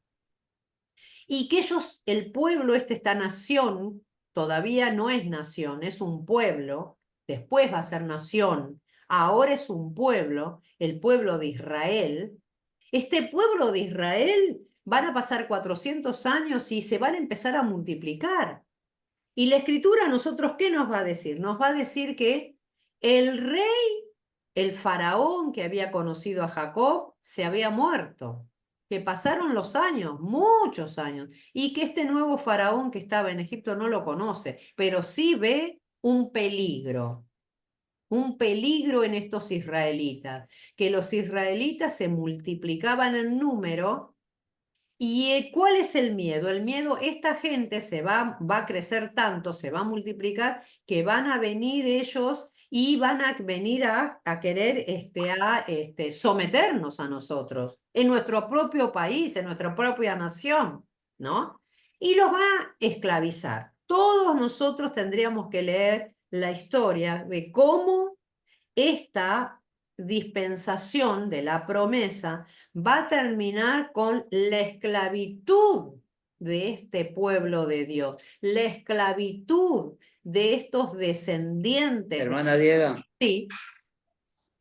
Y que ellos, el pueblo, esta nación, todavía no es nación, es un pueblo, después va a ser nación, ahora es un pueblo, el pueblo de Israel. Este pueblo de Israel van a pasar 400 años y se van a empezar a multiplicar. Y la escritura a nosotros, ¿qué nos va a decir? Nos va a decir que el rey, el faraón que había conocido a Jacob, se había muerto. Que pasaron los años, muchos años, y que este nuevo faraón que estaba en Egipto no lo conoce, pero sí ve un peligro en estos israelitas, que los israelitas se multiplicaban en número. ¿Y cuál es el miedo? El miedo, esta gente va a crecer tanto, se va a multiplicar, que van a venir ellos y van a venir a querer someternos a nosotros, en nuestro propio país, en nuestra propia nación, ¿no? Y los va a esclavizar. Todos nosotros tendríamos que leer la historia de cómo esta dispensación de la promesa va a terminar con la esclavitud de este pueblo de Dios, la esclavitud de estos descendientes. Hermana Diego, Sí,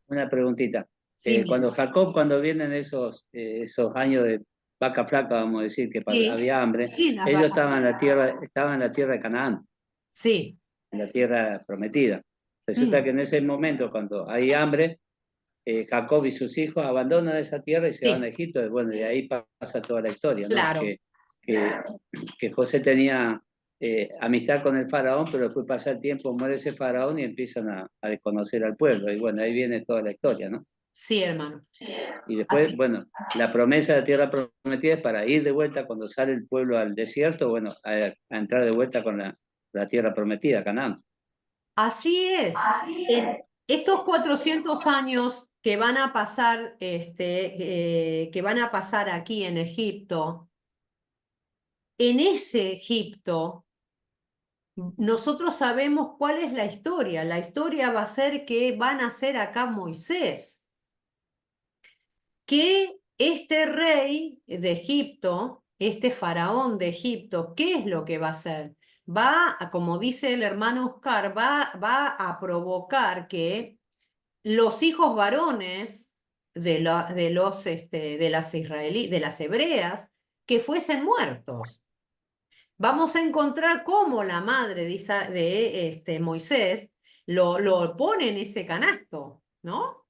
una preguntita. sí, Cuando vienen esos años de vaca flaca, vamos a decir, que sí, había hambre, sí, las ellos vacas. estaban en la tierra de Canaán, Sí, en la tierra prometida. Resulta que en ese momento, cuando hay hambre, Jacob y sus hijos abandonan esa tierra y se Sí. van a Egipto. Y bueno, de ahí pasa toda la historia, ¿no? Claro. Que José tenía amistad con el faraón, pero después pasa el tiempo, muere ese faraón y empiezan a desconocer al pueblo. Y bueno, ahí viene toda la historia, ¿no? Sí, hermano. Y después, Así. bueno, la promesa de la tierra prometida es para ir de vuelta cuando sale el pueblo al desierto, bueno, a entrar de vuelta con la tierra prometida, Canaán. Así es. Estos 400 años que van a pasar, que van a pasar aquí en Egipto, en ese Egipto, nosotros sabemos cuál es la historia. La historia va a ser que van a ser acá Moisés. Que este rey de Egipto, este faraón de Egipto, ¿qué es lo que va a hacer? Como dice el hermano Oscar, va a provocar que los hijos varones de las hebreas que fuesen muertos. Vamos a encontrar cómo la madre de Moisés lo pone en ese canasto, ¿no?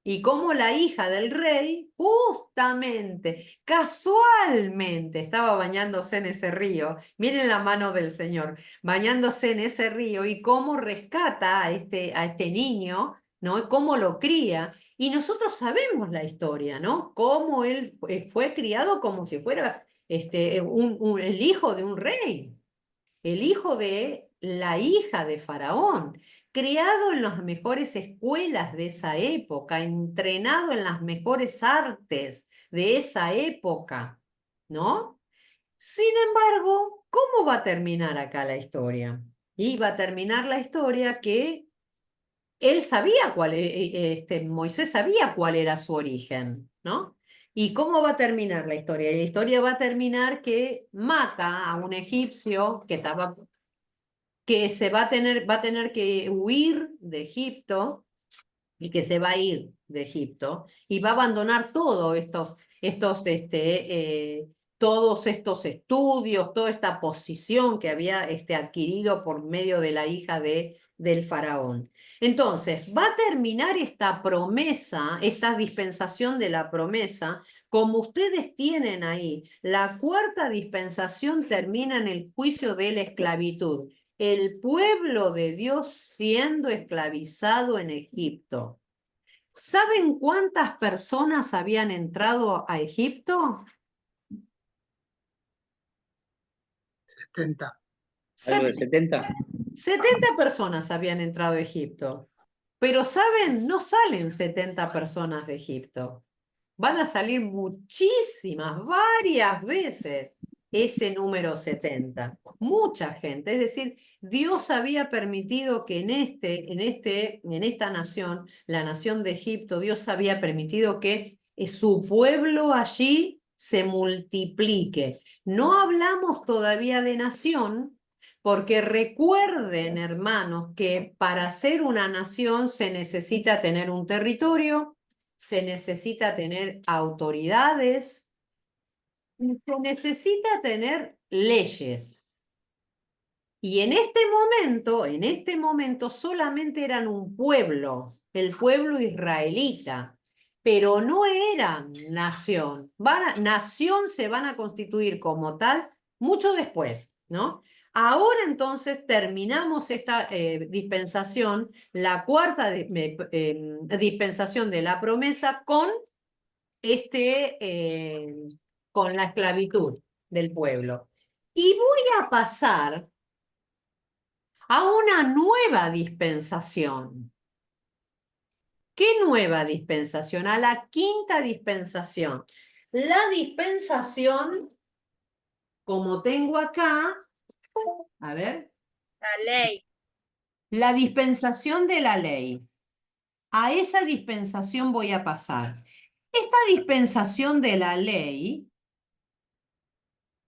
Y cómo la hija del rey, justamente, casualmente, estaba bañándose en ese río. Miren la mano del Señor, bañándose en ese río y cómo rescata a este niño, ¿no? Y cómo lo cría. Y nosotros sabemos la historia, ¿no? Cómo él fue criado como si fuera el hijo de un rey, el hijo de la hija de Faraón, criado en las mejores escuelas de esa época, entrenado en las mejores artes de esa época, ¿no? Sin embargo, ¿cómo va a terminar acá la historia? Y va a terminar la historia que él sabía Moisés sabía cuál era su origen, ¿no? ¿Y cómo va a terminar la historia? La historia va a terminar que mata a un egipcio que va a tener que huir de Egipto y que se va a ir de Egipto y va a abandonar todos estos estudios, toda esta posición que había adquirido por medio de la hija del faraón. Entonces, va a terminar esta promesa, esta dispensación de la promesa, Como ustedes tienen ahí, la cuarta dispensación termina en el juicio de la esclavitud. El pueblo de Dios siendo esclavizado en Egipto. ¿Saben cuántas personas habían entrado a Egipto? 70. ¿Algo de 70? 70 personas habían entrado a Egipto. Pero, ¿saben? No salen 70 personas de Egipto. Van a salir muchísimas, varias veces ese número 70. Mucha gente. Es decir, Dios había permitido que en esta nación, la nación de Egipto, Dios había permitido que su pueblo allí se multiplique. No hablamos todavía de nación, porque recuerden, hermanos, que para ser una nación se necesita tener un territorio, se necesita tener autoridades, se necesita tener leyes. Y en este momento solamente eran un pueblo, el pueblo israelita, pero no eran nación. Nación se van a constituir como tal mucho después, ¿no? Ahora entonces terminamos esta dispensación, la cuarta dispensación de la promesa con la esclavitud del pueblo. Y voy a pasar a una nueva dispensación. ¿Qué nueva dispensación? A la quinta dispensación. La dispensación, como tengo acá, a ver. La ley. La dispensación de la ley. A esa dispensación voy a pasar. Esta dispensación de la ley,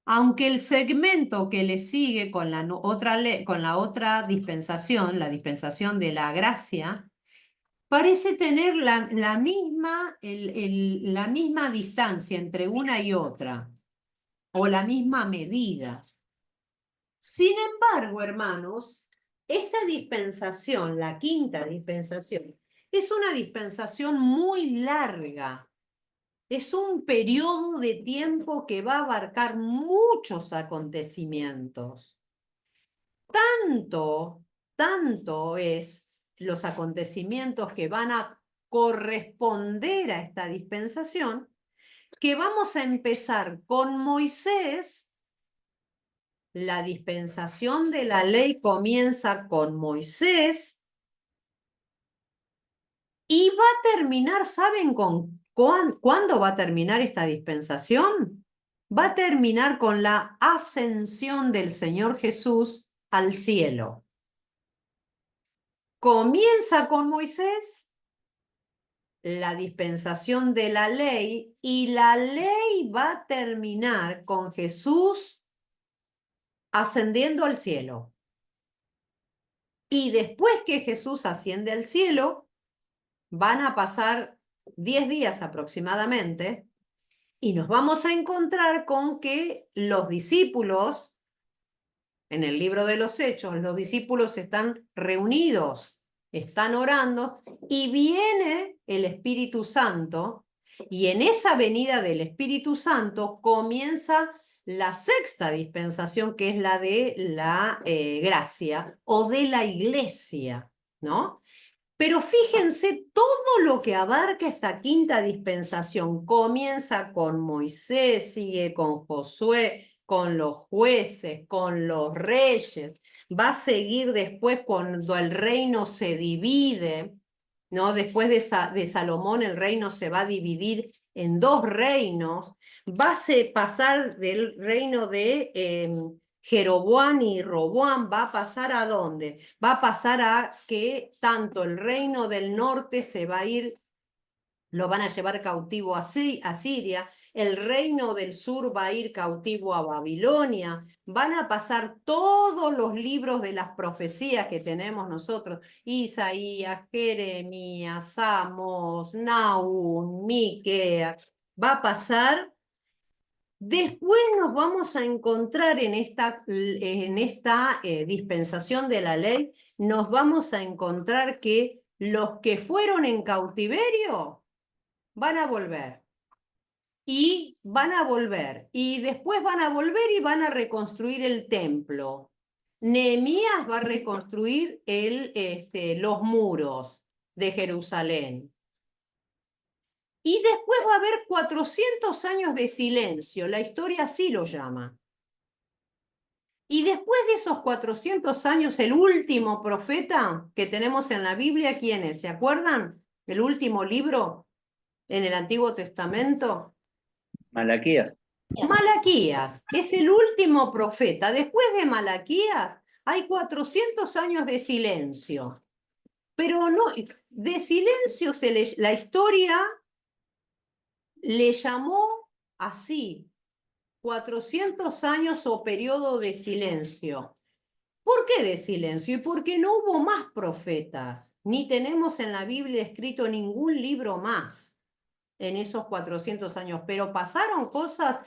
aunque el segmento que le sigue con la otra dispensación, la dispensación de la gracia, parece tener la misma distancia entre una y otra, o la misma medida. Sin embargo, hermanos, esta dispensación, la quinta dispensación, es una dispensación muy larga. Es un periodo de tiempo que va a abarcar muchos acontecimientos. Tanto es los acontecimientos que van a corresponder a esta dispensación, que vamos a empezar con Moisés. La dispensación de la ley comienza con Moisés y va a terminar, ¿saben cuándo va a terminar esta dispensación? Va a terminar con la ascensión del Señor Jesús al cielo. Comienza con Moisés, la dispensación de la ley, y la ley va a terminar con Jesús ascendiendo al cielo. Y después que Jesús asciende al cielo, van a pasar 10 días aproximadamente, y nos vamos a encontrar con que los discípulos, en el libro de los Hechos, los discípulos están reunidos, están orando, y viene el Espíritu Santo, y en esa venida del Espíritu Santo comienza la sexta dispensación, que es la de la gracia o de la iglesia, ¿no? Pero fíjense todo lo que abarca esta quinta dispensación. Comienza con Moisés, sigue con Josué, con los jueces, con los reyes. Va a seguir después cuando el reino se divide, ¿no? Después de Salomón el reino se va a dividir en dos reinos. Va a pasar del reino de Jeroboam y Roboam, va a pasar ¿a dónde? Va a pasar a que tanto el reino del norte se va a ir, lo van a llevar cautivo a Siria, el reino del sur va a ir cautivo a Babilonia, van a pasar todos los libros de las profecías que tenemos nosotros, Isaías, Jeremías, Amós, Nahum, Miqueas, va a pasar. Después nos vamos a encontrar en esta dispensación de la ley, nos vamos a encontrar que los que fueron en cautiverio van a volver. y van a volver. Y después van a volver y van a reconstruir el templo. Nehemías va a reconstruir los muros de Jerusalén. Y después va a haber 400 años de silencio, la historia así lo llama. Y después de esos 400 años, el último profeta que tenemos en la Biblia, ¿quién es? ¿Se acuerdan? El último libro en el Antiguo Testamento. Malaquías. Malaquías es el último profeta. Después de Malaquías hay 400 años de silencio. Pero no, de silencio la historia le llamó así, 400 años o periodo de silencio. ¿Por qué de silencio? Y porque no hubo más profetas, ni tenemos en la Biblia escrito ningún libro más en esos 400 años, pero pasaron cosas,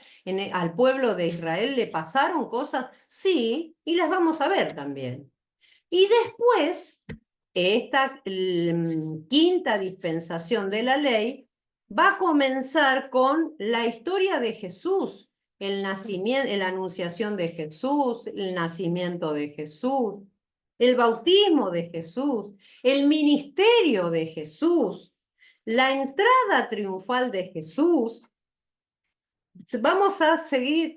al pueblo de Israel le pasaron cosas, sí, y las vamos a ver también. Y después, esta quinta dispensación de la ley va a comenzar con la historia de Jesús, el nacimiento, la anunciación de Jesús, el nacimiento de Jesús, el bautismo de Jesús, el ministerio de Jesús, la entrada triunfal de Jesús. Vamos a seguir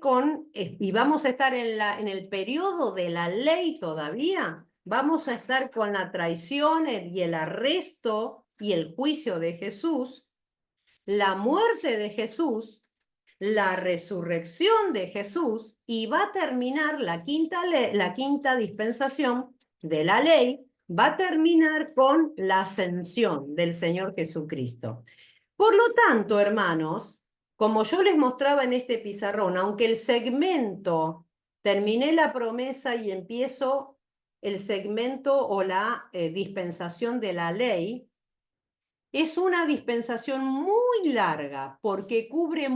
y vamos a estar en el periodo de la ley todavía. Vamos a estar con la traición y el arresto y el juicio de Jesús, la muerte de Jesús, la resurrección de Jesús, y va a terminar la quinta dispensación de la ley, va a terminar con la ascensión del Señor Jesucristo. Por lo tanto, hermanos, como yo les mostraba en este pizarrón, aunque el segmento, terminé la promesa y empiezo el segmento o la dispensación de la ley, es una dispensación muy larga porque cubre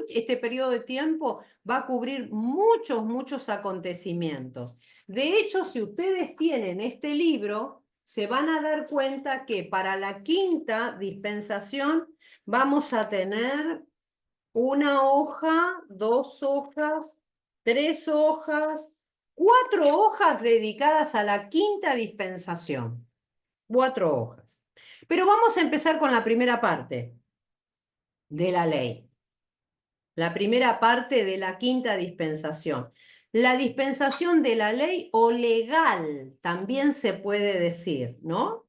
este periodo de tiempo va a cubrir muchos acontecimientos. De hecho, si ustedes tienen este libro, se van a dar cuenta que para la quinta dispensación vamos a tener una hoja, 2 hojas, 3 hojas, 4 hojas dedicadas a la quinta dispensación. 4 hojas. Pero vamos a empezar con la primera parte de la ley. La primera parte de la quinta dispensación. La dispensación de la ley o legal, también se puede decir, ¿no?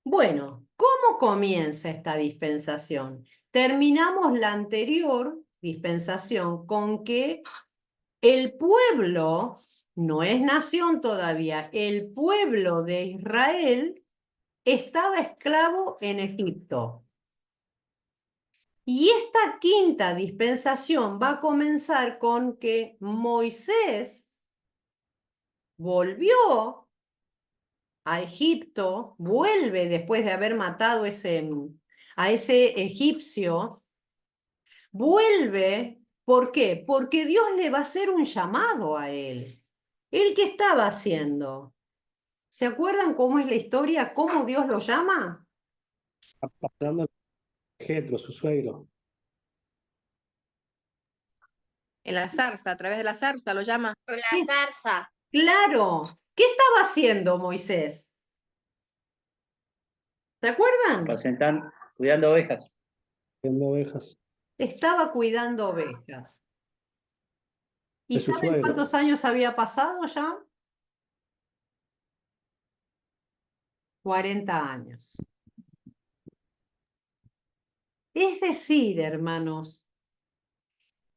Bueno, ¿cómo comienza esta dispensación? Terminamos la anterior dispensación con que el pueblo, no es nación todavía, el pueblo de Israel estaba esclavo en Egipto. Y esta quinta dispensación va a comenzar con que Moisés volvió a Egipto, vuelve después de haber matado a ese egipcio, vuelve, ¿por qué? Porque Dios le va a hacer un llamado a él. ¿Él qué estaba haciendo? ¿Se acuerdan cómo es la historia? ¿Cómo Dios lo llama? Pasando Jetro, su suegro. En la zarza, a través de la zarza lo llama. Con la zarza. Claro. ¿Qué estaba haciendo Moisés? ¿Se acuerdan? Cuidando ovejas. Cuidando ovejas. Estaba cuidando ovejas. ¿Y De su saben suegro. cuántos años había pasado ya? 40 años. Es decir, hermanos,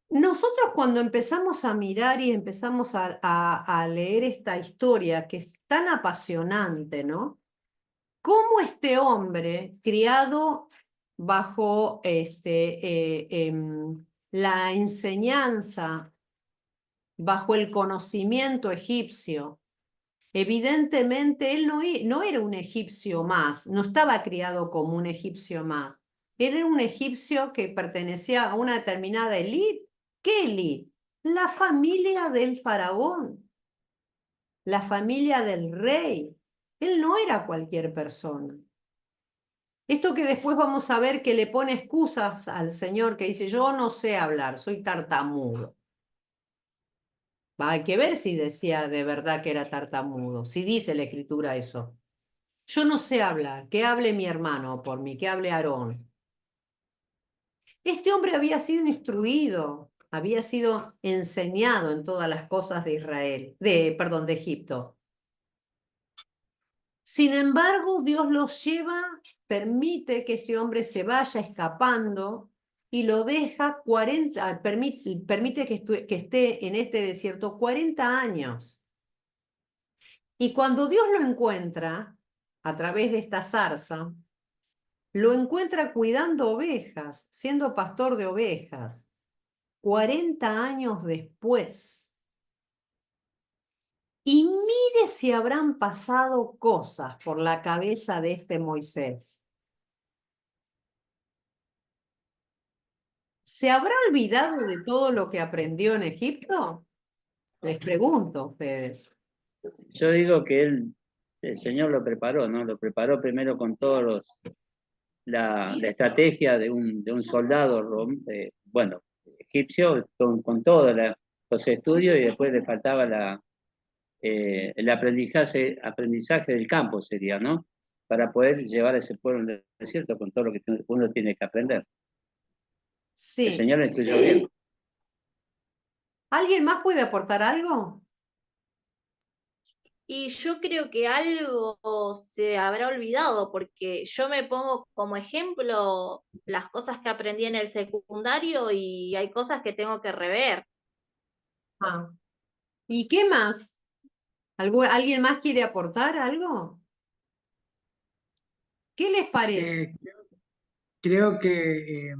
nosotros cuando empezamos a mirar y empezamos a leer esta historia que es tan apasionante, ¿no? Cómo este hombre, criado bajo la enseñanza, bajo el conocimiento egipcio, evidentemente él no era un egipcio más, no estaba criado como un egipcio más. Era un egipcio que pertenecía a una determinada élite. ¿Qué élite? La familia del faraón, la familia del rey. Él no era cualquier persona. Esto que después vamos a ver que le pone excusas al Señor, que dice, yo no sé hablar, soy tartamudo. Hay que ver si decía de verdad que era tartamudo, si dice la Escritura eso. Yo no sé hablar, que hable mi hermano por mí, que hable Aarón. Este hombre había sido instruido, había sido enseñado en todas las cosas de Israel, perdón, de Egipto. Sin embargo, Dios los lleva, permite que este hombre se vaya escapando y lo deja 40, permite que esté en este desierto 40 años. Y cuando Dios lo encuentra, a través de esta zarza, lo encuentra cuidando ovejas, siendo pastor de ovejas, 40 años después. Y mire si habrán pasado cosas por la cabeza de este Moisés. ¿Se habrá olvidado de todo lo que aprendió en Egipto? Les pregunto a ustedes. Yo digo que el Señor lo preparó, ¿no? Lo preparó primero con todos la estrategia de un soldado, bueno, egipcio, con todos los estudios, y después le faltaba el aprendizaje del campo, sería, ¿no? Para poder llevar a ese pueblo en el desierto con todo lo que uno tiene que aprender. Sí. El Señor le instruyó bien. ¿Alguien más puede aportar algo? Y yo creo que algo se habrá olvidado, porque yo me pongo como ejemplo las cosas que aprendí en el secundario y hay cosas que tengo que rever. Ah. ¿Y qué más? ¿Alguien más quiere aportar algo? ¿Qué les parece? Creo que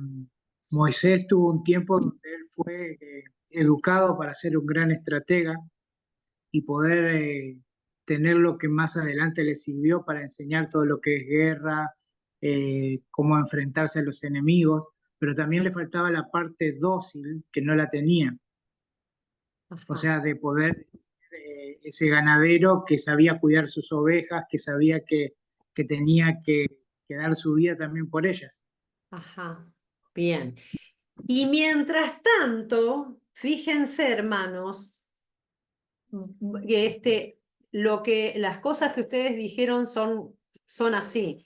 Moisés tuvo un tiempo donde él fue educado para ser un gran estratega y poder tener lo que más adelante le sirvió para enseñar todo lo que es guerra, cómo enfrentarse a los enemigos, pero también le faltaba la parte dócil que no la tenía. O sea, de poder ese ganadero que sabía cuidar sus ovejas, que sabía que tenía que dar su vida también por ellas. Ajá, bien. Y mientras tanto, fíjense, hermanos, las cosas que ustedes dijeron son así.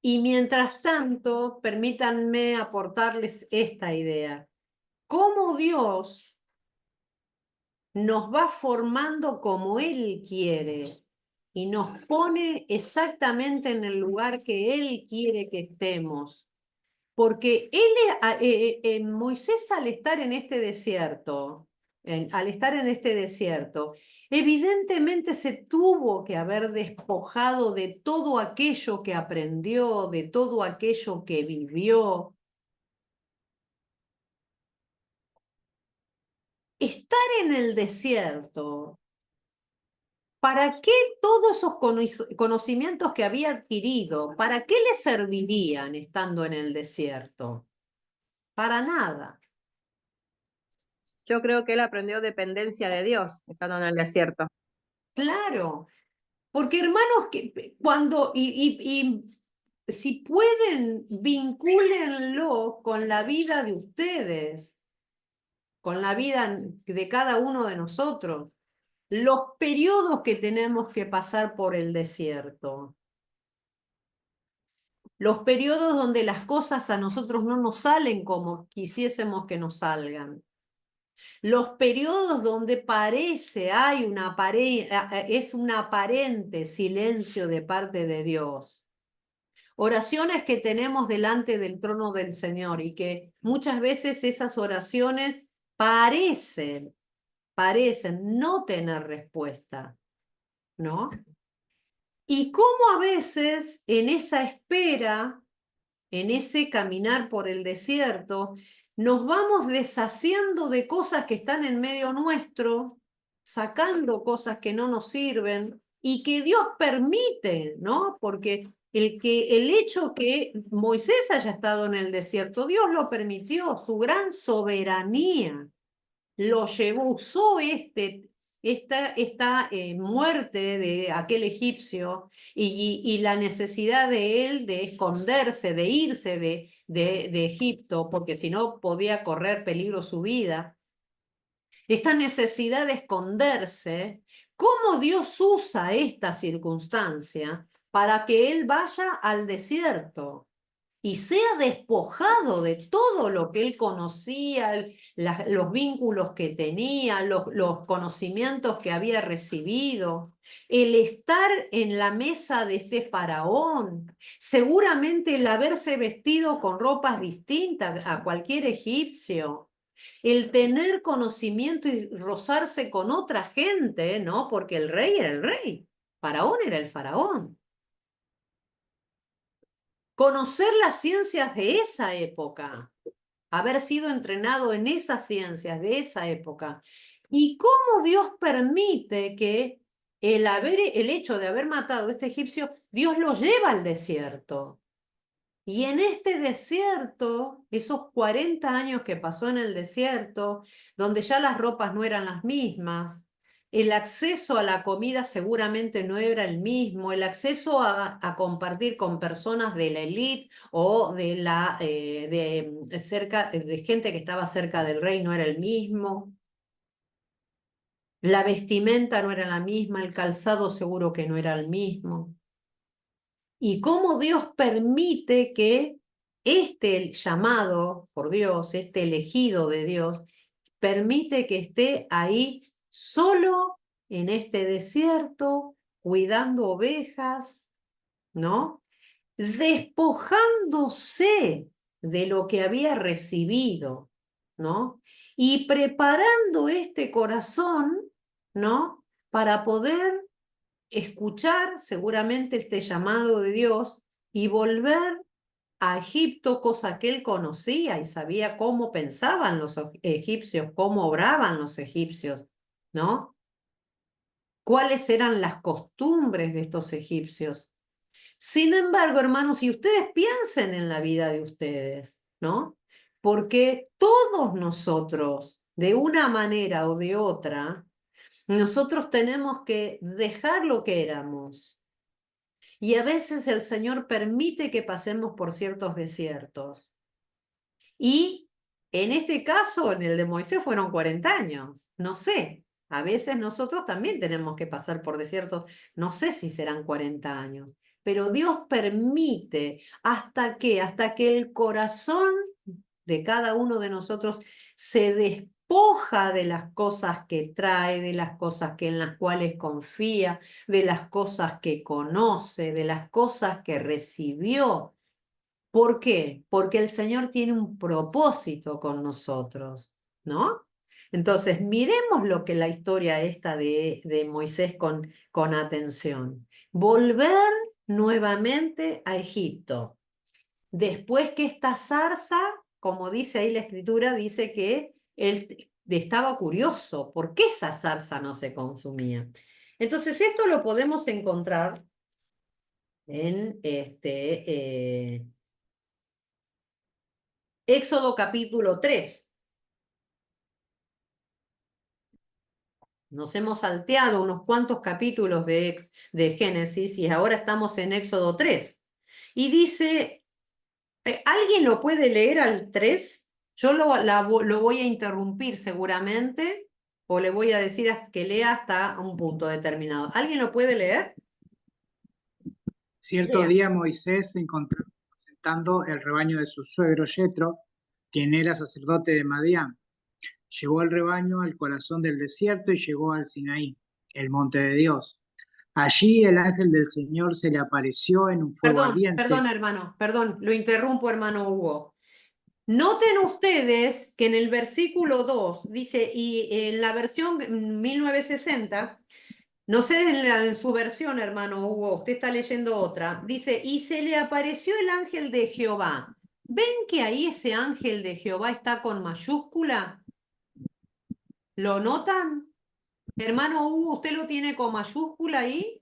Y mientras tanto, permítanme aportarles esta idea. ¿Cómo Dios nos va formando como Él quiere y nos pone exactamente en el lugar que Él quiere que estemos? Porque Moisés al estar en este desierto, evidentemente se tuvo que haber despojado de todo aquello que aprendió, de todo aquello que vivió. Estar en el desierto, ¿para qué todos esos conocimientos que había adquirido, para qué le servirían estando en el desierto? Para nada. Yo creo que él aprendió dependencia de Dios estando en el desierto. Claro, porque hermanos, si pueden, vincúlenlo con la vida de ustedes, con la vida de cada uno de nosotros, los periodos que tenemos que pasar por el desierto, los periodos donde las cosas a nosotros no nos salen como quisiésemos que nos salgan. Los periodos donde es un aparente silencio de parte de Dios. Oraciones que tenemos delante del trono del Señor y que muchas veces esas oraciones parecen no tener respuesta, ¿no? Y cómo a veces en esa espera, en ese caminar por el desierto, nos vamos deshaciendo de cosas que están en medio nuestro, sacando cosas que no nos sirven y que Dios permite, ¿no? Porque el hecho que Moisés haya estado en el desierto, Dios lo permitió, su gran soberanía lo llevó, usó esta muerte de aquel egipcio y la necesidad de él de esconderse, de irse de Egipto, porque si no podía correr peligro su vida, esta necesidad de esconderse, cómo Dios usa esta circunstancia para que él vaya al desierto y sea despojado de todo lo que él conocía, los vínculos que tenía, los conocimientos que había recibido, el estar en la mesa de este faraón, seguramente el haberse vestido con ropas distintas a cualquier egipcio, el tener conocimiento y rozarse con otra gente, ¿no? Porque el rey era el rey, faraón era el faraón. Conocer las ciencias de esa época, haber sido entrenado en esas ciencias de esa época, y cómo Dios permite que el hecho de haber matado a este egipcio, Dios lo lleva al desierto. Y en este desierto, esos 40 años que pasó en el desierto, donde ya las ropas no eran las mismas, el acceso a la comida seguramente no era el mismo, el acceso a compartir con personas de la élite o de gente que estaba cerca del rey no era el mismo, la vestimenta no era la misma, el calzado seguro que no era el mismo. Y cómo Dios permite que este llamado por Dios, este elegido de Dios, permite que esté ahí solo en este desierto, cuidando ovejas, ¿no? Despojándose de lo que había recibido, ¿no? Y preparando este corazón, ¿no? Para poder escuchar seguramente este llamado de Dios y volver a Egipto, cosa que él conocía y sabía cómo pensaban los egipcios, cómo obraban los egipcios, ¿no? Cuáles eran las costumbres de estos egipcios. Sin embargo, hermanos, si ustedes piensen en la vida de ustedes, ¿no? Porque todos nosotros, de una manera o de otra, nosotros tenemos que dejar lo que éramos. Y a veces el Señor permite que pasemos por ciertos desiertos. Y en este caso, en el de Moisés, fueron 40 años. No sé, a veces nosotros también tenemos que pasar por desiertos. No sé si serán 40 años. Pero Dios permite hasta que el corazón de cada uno de nosotros se despoja de las cosas que trae, de las cosas en las cuales confía, de las cosas que conoce, de las cosas que recibió. ¿Por qué? Porque el Señor tiene un propósito con nosotros, ¿no? Entonces, miremos lo que la historia esta de Moisés con atención. Volver nuevamente a Egipto. Después que esta zarza, como dice ahí la escritura, dice que él estaba curioso, ¿por qué esa zarza no se consumía? Entonces, esto lo podemos encontrar en Éxodo capítulo 3. Nos hemos salteado unos cuantos capítulos de Génesis y ahora estamos en Éxodo 3. Y dice, ¿alguien lo puede leer al 3? Yo lo voy a interrumpir seguramente o le voy a decir que lea hasta un punto determinado. ¿Alguien lo puede leer? Cierto Lea. día Moisés se encontraba apacentando el rebaño de su suegro Yetro, quien era sacerdote de Madián. Llevó el rebaño al corazón del desierto y llegó al Sinaí, el monte de Dios. Allí el ángel del Señor se le apareció en un fuego ardiente. Perdón, hermano, perdón, lo interrumpo, hermano Hugo. Noten ustedes que en el versículo 2 dice, y en la versión 1960, no sé en su versión, hermano Hugo, usted está leyendo otra, dice, y se le apareció el ángel de Jehová. ¿Ven que ahí ese ángel de Jehová está con mayúscula? ¿Lo notan? Hermano Hugo, ¿usted lo tiene con mayúscula ahí?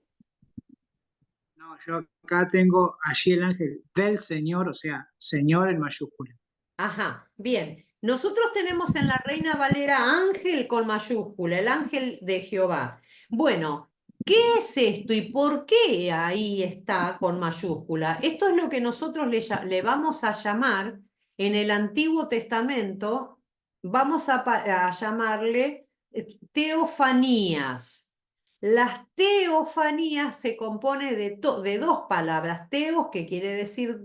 No, yo acá tengo allí el ángel del Señor, o sea, Señor en mayúscula. Ajá, bien. Nosotros tenemos en la Reina Valera ángel con mayúscula, el ángel de Jehová. Bueno, ¿qué es esto y por qué ahí está con mayúscula? Esto es lo que nosotros le vamos a llamar en el Antiguo Testamento, vamos a llamarle teofanías. Las teofanías se compone de dos palabras, teos, que quiere decir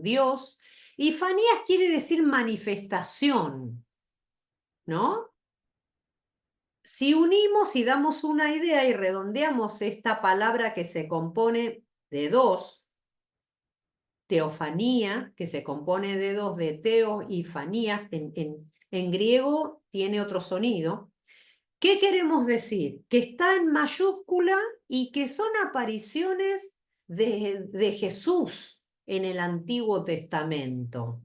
Dios, y fanías quiere decir manifestación, ¿no? Si unimos y damos una idea y redondeamos esta palabra que se compone de dos, teofanía, que se compone de dos, de teo y fanía, en griego tiene otro sonido. ¿Qué queremos decir? Que está en mayúscula y que son apariciones de Jesús en el Antiguo Testamento.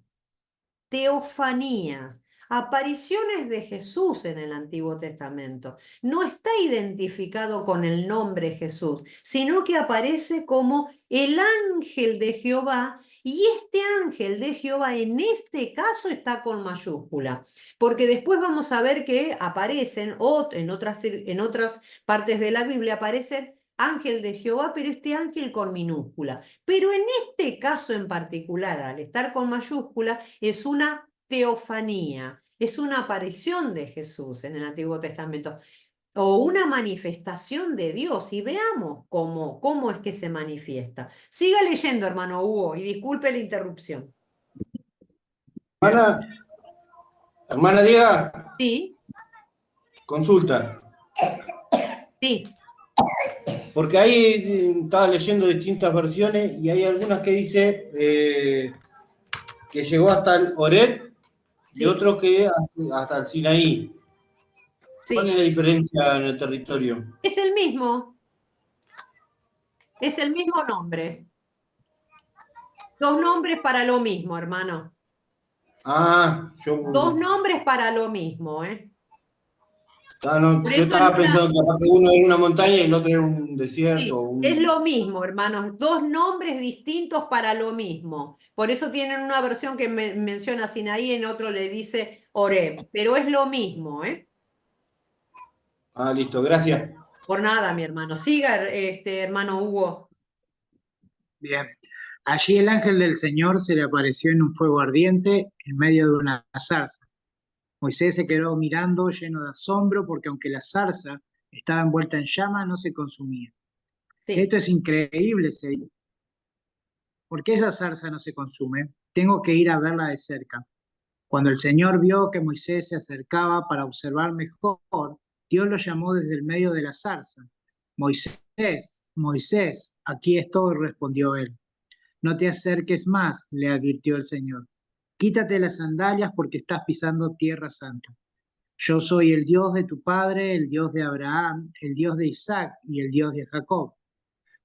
Teofanías, apariciones de Jesús en el Antiguo Testamento. No está identificado con el nombre Jesús, sino que aparece como el ángel de Jehová, y este ángel de Jehová en este caso está con mayúscula, porque después vamos a ver que aparecen, o en otras partes de la Biblia aparecen ángel de Jehová, pero este ángel con minúscula. Pero en este caso en particular, al estar con mayúscula, es una teofanía, es una aparición de Jesús en el Antiguo Testamento, o una manifestación de Dios, y veamos cómo es que se manifiesta. Siga leyendo, hermano Hugo, y disculpe la interrupción. Hermana Diega, Sí, consulta. sí. Porque ahí estaba leyendo distintas versiones y hay algunas que dice que llegó hasta el Horeb y otros que hasta el Sinaí. ¿Cuál es la diferencia en el territorio? Es el mismo. Es el mismo nombre. Dos nombres para lo mismo, hermano. Dos nombres para lo mismo, ¿eh? Yo estaba pensando que uno era una montaña y el otro era un desierto. Sí, es lo mismo, hermanos. Dos nombres distintos para lo mismo. Por eso tienen una versión que menciona Sinaí, en otro le dice Horeb. Pero es lo mismo, ¿eh? Listo, gracias. Por nada, mi hermano. Siga, hermano Hugo. Bien. Allí el ángel del Señor se le apareció en un fuego ardiente en medio de una zarza. Moisés se quedó mirando lleno de asombro porque aunque la zarza estaba envuelta en llama, no se consumía. Esto es increíble, se dijo. ¿Por qué esa zarza no se consume? Tengo que ir a verla de cerca. Cuando el Señor vio que Moisés se acercaba para observar mejor, Dios lo llamó desde el medio de la zarza. Moisés, Moisés, aquí estoy, respondió él. No te acerques más, le advirtió el Señor. Quítate las sandalias porque estás pisando tierra santa. Yo soy el Dios de tu padre, el Dios de Abraham, el Dios de Isaac y el Dios de Jacob.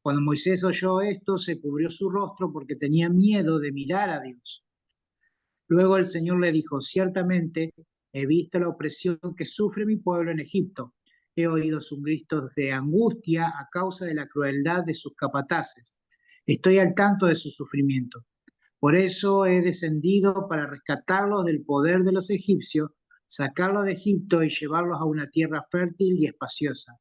Cuando Moisés oyó esto, se cubrió su rostro porque tenía miedo de mirar a Dios. Luego el Señor le dijo, ciertamente he visto la opresión que sufre mi pueblo en Egipto. He oído sus gritos de angustia a causa de la crueldad de sus capataces. Estoy al tanto de su sufrimiento. Por eso he descendido para rescatarlos del poder de los egipcios, sacarlos de Egipto y llevarlos a una tierra fértil y espaciosa.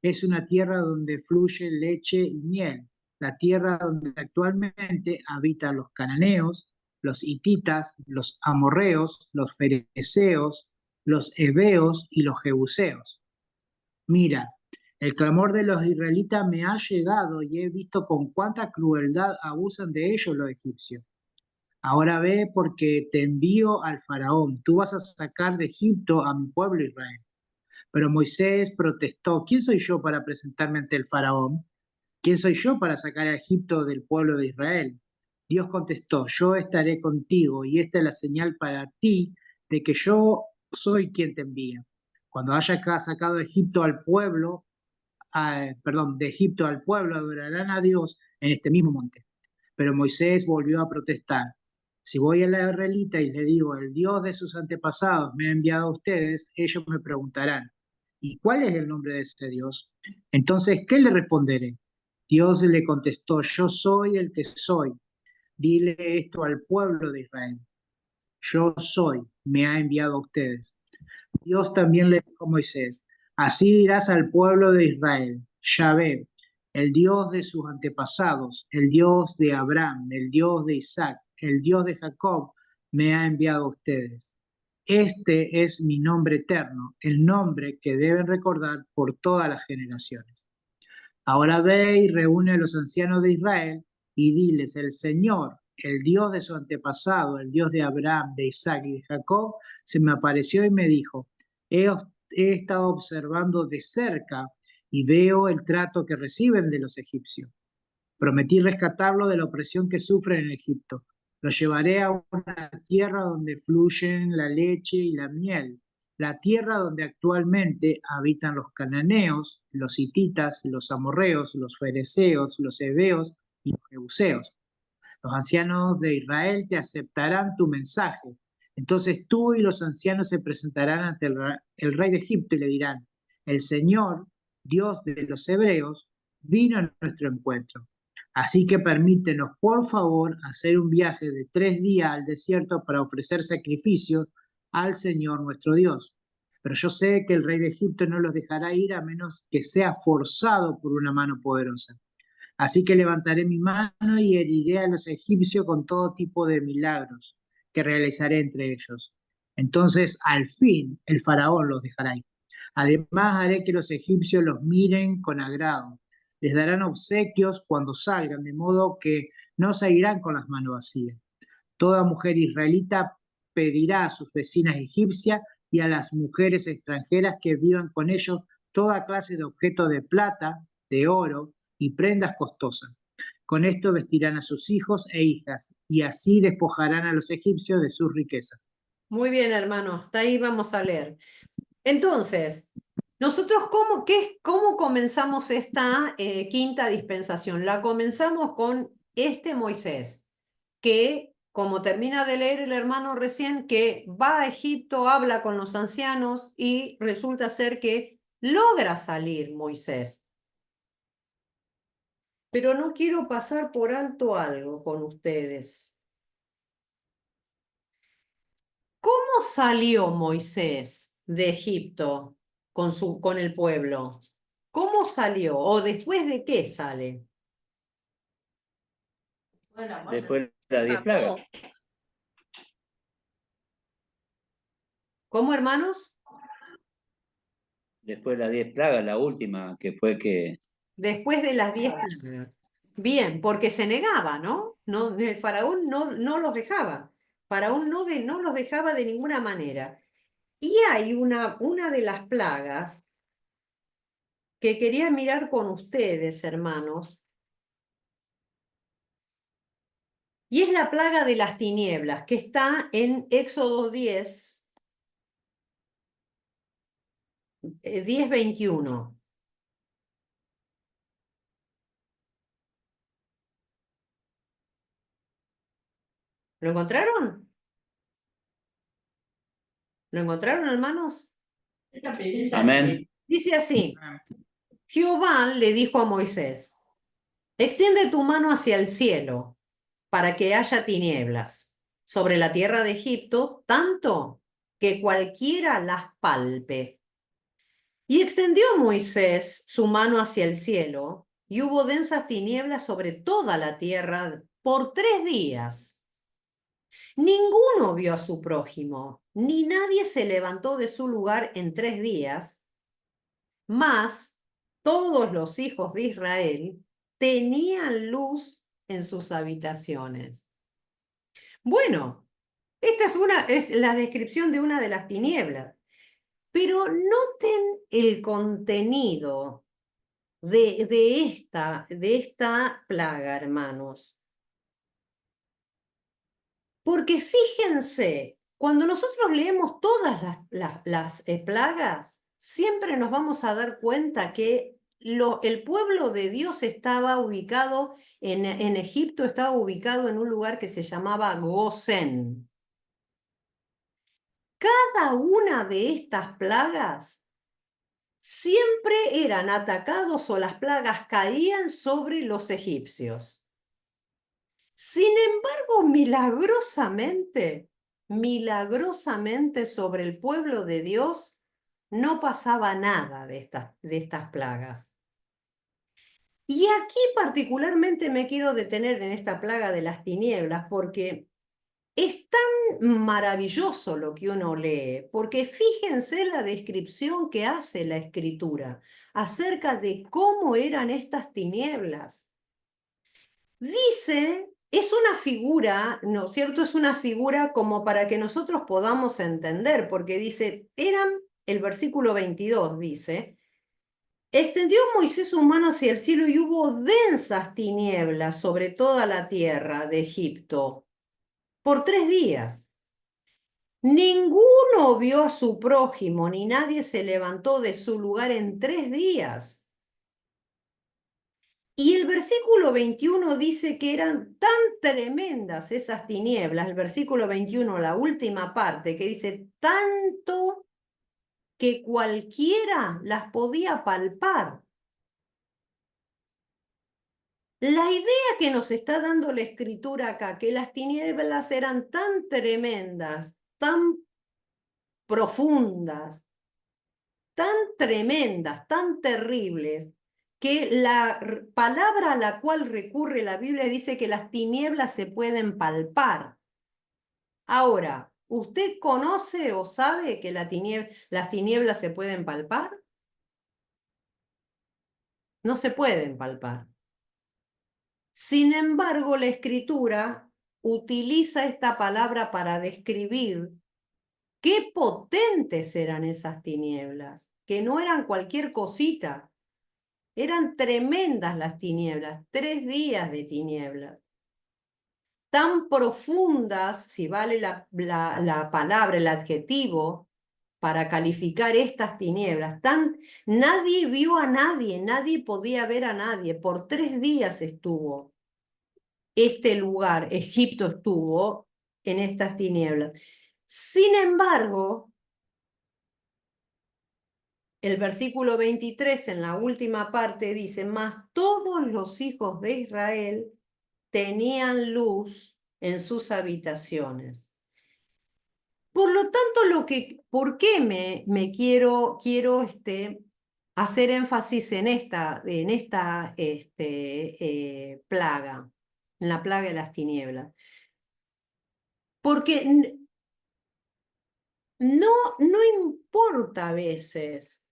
Es una tierra donde fluye leche y miel, la tierra donde actualmente habitan los cananeos, los hititas, los amorreos, los fereceos, los heveos y los jebuseos. Mira, el clamor de los israelitas me ha llegado y he visto con cuánta crueldad abusan de ellos los egipcios. Ahora ve porque te envío al faraón. Tú vas a sacar de Egipto a mi pueblo Israel. Pero Moisés protestó. ¿Quién soy yo para presentarme ante el faraón? ¿Quién soy yo para sacar a Egipto del pueblo de Israel? Dios contestó, yo estaré contigo y esta es la señal para ti de que yo soy quien te envía. Cuando haya sacado de Egipto al pueblo, de Egipto al pueblo, adorarán a Dios en este mismo monte. Pero Moisés volvió a protestar. Si voy a la israelita y le digo, el Dios de sus antepasados me ha enviado a ustedes, ellos me preguntarán, ¿y cuál es el nombre de ese Dios? Entonces, ¿qué le responderé? Dios le contestó, yo soy el que soy. Dile esto al pueblo de Israel. yo soy, me ha enviado a ustedes. Dios también le dijo a Moisés, así dirás al pueblo de Israel, Yahvé, el Dios de sus antepasados, el Dios de Abraham, el Dios de Isaac, el Dios de Jacob, me ha enviado a ustedes. Este es mi nombre eterno, el nombre que deben recordar por todas las generaciones. Ahora ve y reúne a los ancianos de Israel y diles, el Señor, el Dios de su antepasado, el Dios de Abraham, de Isaac y de Jacob, se me apareció y me dijo, he estado observando de cerca y veo el trato que reciben de los egipcios. Prometí rescatarlo de la opresión que sufren en Egipto. Lo llevaré a una tierra donde fluyen la leche y la miel, la tierra donde actualmente habitan los cananeos, los hititas, los amorreos, los fereceos, los heveos y los jebuseos. Los ancianos de Israel te aceptarán tu mensaje. Entonces tú y los ancianos se presentarán ante el rey de Egipto y le dirán, el Señor, Dios de los hebreos, vino a nuestro encuentro. Así que permítenos, por favor, hacer un viaje de 3 días al desierto para ofrecer sacrificios al Señor nuestro Dios. Pero yo sé que el rey de Egipto no los dejará ir a menos que sea forzado por una mano poderosa. Así que levantaré mi mano y heriré a los egipcios con todo tipo de milagros que realizaré entre ellos. Entonces, al fin, el faraón los dejará ir. Además, haré que los egipcios los miren con agrado. Les darán obsequios cuando salgan, de modo que no se irán con las manos vacías. Toda mujer israelita pedirá a sus vecinas egipcias y a las mujeres extranjeras que vivan con ellos toda clase de objetos de plata, de oro y prendas costosas. Con esto vestirán a sus hijos e hijas y así despojarán a los egipcios de sus riquezas. Muy bien, hermano, hasta ahí vamos a leer. Entonces, nosotros, ¿cómo comenzamos esta quinta dispensación? La comenzamos con este Moisés, que, como termina de leer el hermano recién, que va a Egipto, habla con los ancianos y resulta ser que logra salir Moisés. Pero no quiero pasar por alto algo con ustedes. ¿Cómo salió Moisés de Egipto con el pueblo? ¿Cómo salió? ¿O después de qué sale? Después de las 10 plagas. ¿Cómo, hermanos? Después de las 10 plagas, la última, que fue que... Después de las 10 plagas. Bien, porque se negaba, ¿no? El faraón no los dejaba. Faraón no los dejaba de ninguna manera. Y hay una de las plagas que quería mirar con ustedes, hermanos, y es la plaga de las tinieblas, que está en Éxodo 10, 10:21. ¿Lo encontraron? ¿Lo encontraron, hermanos? Amén. Dice así, Jehová le dijo a Moisés, extiende tu mano hacia el cielo para que haya tinieblas sobre la tierra de Egipto, tanto que cualquiera las palpe. Y extendió Moisés su mano hacia el cielo, y hubo densas tinieblas sobre toda la tierra por 3 días. Ninguno vio a su prójimo, ni nadie se levantó de su lugar en 3 días, mas todos los hijos de Israel tenían luz en sus habitaciones. Bueno, esta es la descripción de una de las tinieblas, pero noten el contenido de esta plaga, hermanos. Porque fíjense, cuando nosotros leemos todas las plagas, siempre nos vamos a dar cuenta que el pueblo de Dios estaba ubicado en Egipto, estaba ubicado en un lugar que se llamaba Gosén. Cada una de estas plagas siempre eran atacados o las plagas caían sobre los egipcios. Sin embargo, milagrosamente, milagrosamente sobre el pueblo de Dios no pasaba nada de estas plagas. Y aquí particularmente me quiero detener en esta plaga de las tinieblas, porque es tan maravilloso lo que uno lee, porque fíjense la descripción que hace la Escritura acerca de cómo eran estas tinieblas. Dice, es una figura, ¿no es cierto? Es una figura como para que nosotros podamos entender, porque dice, el versículo 22 dice, extendió Moisés su mano hacia el cielo y hubo densas tinieblas sobre toda la tierra de Egipto por 3 días. Ninguno vio a su prójimo, ni nadie se levantó de su lugar en 3 días. Y el versículo 21 dice que eran tan tremendas esas tinieblas, el versículo 21, la última parte, que dice, tanto que cualquiera las podía palpar. La idea que nos está dando la Escritura acá, que las tinieblas eran tan tremendas, tan profundas, tan tremendas, tan terribles, que la palabra a la cual recurre la Biblia dice que las tinieblas se pueden palpar. Ahora, ¿usted conoce o sabe que las tinieblas se pueden palpar? No se pueden palpar. Sin embargo, la Escritura utiliza esta palabra para describir qué potentes eran esas tinieblas, que no eran cualquier cosita. Eran tremendas las tinieblas, 3 días de tinieblas. Tan profundas, si vale la palabra, el adjetivo, para calificar estas tinieblas. Nadie vio a nadie, nadie podía ver a nadie. Por 3 días estuvo este lugar, Egipto estuvo en estas tinieblas. Sin embargo, el versículo 23 en la última parte dice, mas todos los hijos de Israel tenían luz en sus habitaciones. Por lo tanto, ¿por qué me quiero hacer énfasis en esta plaga, en la plaga de las tinieblas? Porque no importa a veces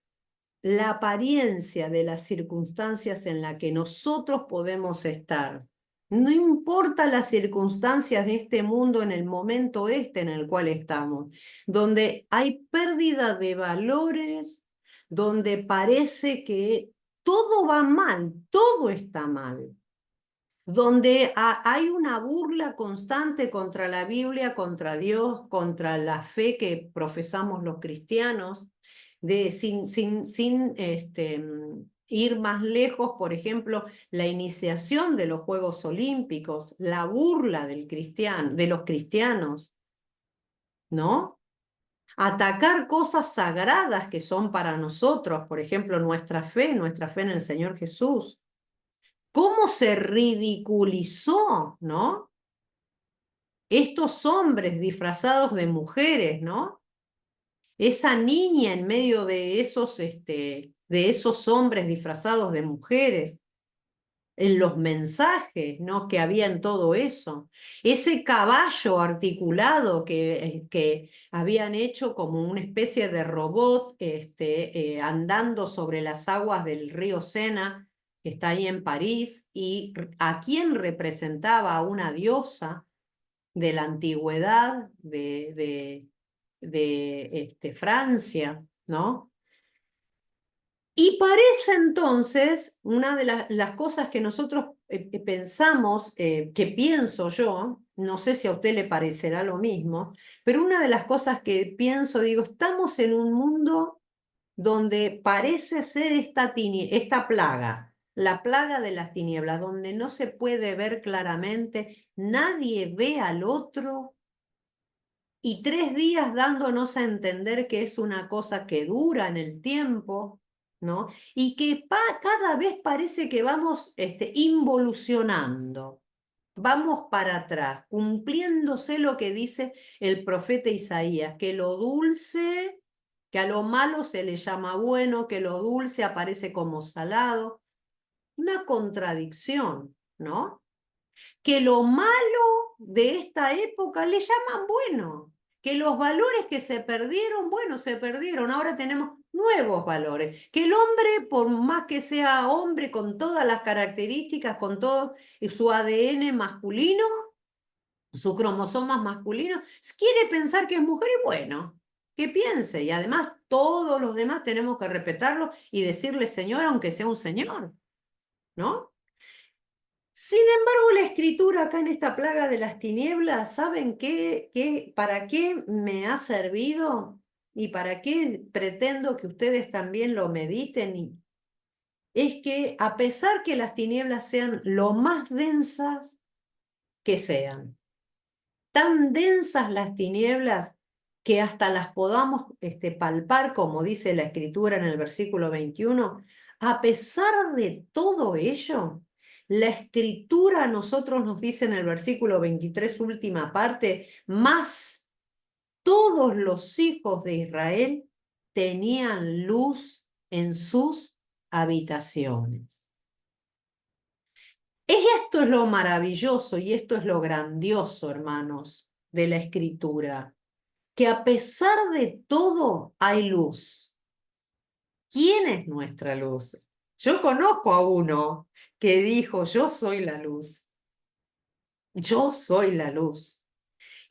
la apariencia de las circunstancias en las que nosotros podemos estar. No importa las circunstancias de este mundo en el momento en el cual estamos, donde hay pérdida de valores, donde parece que todo va mal, todo está mal, donde hay una burla constante contra la Biblia, contra Dios, contra la fe que profesamos los cristianos, sin ir más lejos, por ejemplo, la iniciación de los Juegos Olímpicos, la burla de los cristianos, ¿no? Atacar cosas sagradas que son para nosotros, por ejemplo, nuestra fe en el Señor Jesús. ¿Cómo se ridiculizó, no? Estos hombres disfrazados de mujeres, ¿no? Esa niña en medio de esos hombres disfrazados de mujeres, en los mensajes, ¿no? Que había en todo eso. Ese caballo articulado que habían hecho como una especie de robot andando sobre las aguas del río Sena, que está ahí en París, y a quien representaba a una diosa de la antigüedad de Francia, ¿no? Y parece entonces, una de las cosas que nosotros pensamos, que pienso yo, no sé si a usted le parecerá lo mismo, pero una de las cosas que pienso, digo, estamos en un mundo donde parece ser esta plaga, la plaga de las tinieblas, donde no se puede ver claramente, nadie ve al otro, y 3 días dándonos a entender que es una cosa que dura en el tiempo, ¿no? Y que cada vez parece que vamos involucionando. vamos para atrás, cumpliéndose lo que dice el profeta Isaías, que lo dulce, que a lo malo se le llama bueno, que lo dulce aparece como salado. Una contradicción, ¿no? Que lo malo de esta época le llaman bueno, que los valores que se perdieron, bueno, se perdieron, ahora tenemos nuevos valores, que el hombre, por más que sea hombre con todas las características, con todo su ADN masculino, sus cromosomas masculinos, quiere pensar que es mujer y bueno, que piense, y además todos los demás tenemos que respetarlo y decirle señor, aunque sea un señor, ¿no? Sin embargo, la escritura acá en esta plaga de las tinieblas, ¿saben para qué me ha servido? ¿Y para qué pretendo que ustedes también lo mediten? Es que a pesar que las tinieblas sean lo más densas que sean, tan densas las tinieblas que hasta las podamos palpar, como dice la escritura en el versículo 21, a pesar de todo ello, la escritura a nosotros nos dice en el versículo 23, última parte, más todos los hijos de Israel tenían luz en sus habitaciones. Esto es lo maravilloso y esto es lo grandioso, hermanos, de la escritura, que a pesar de todo hay luz. ¿Quién es nuestra luz? Yo conozco a uno que dijo, yo soy la luz. Yo soy la luz.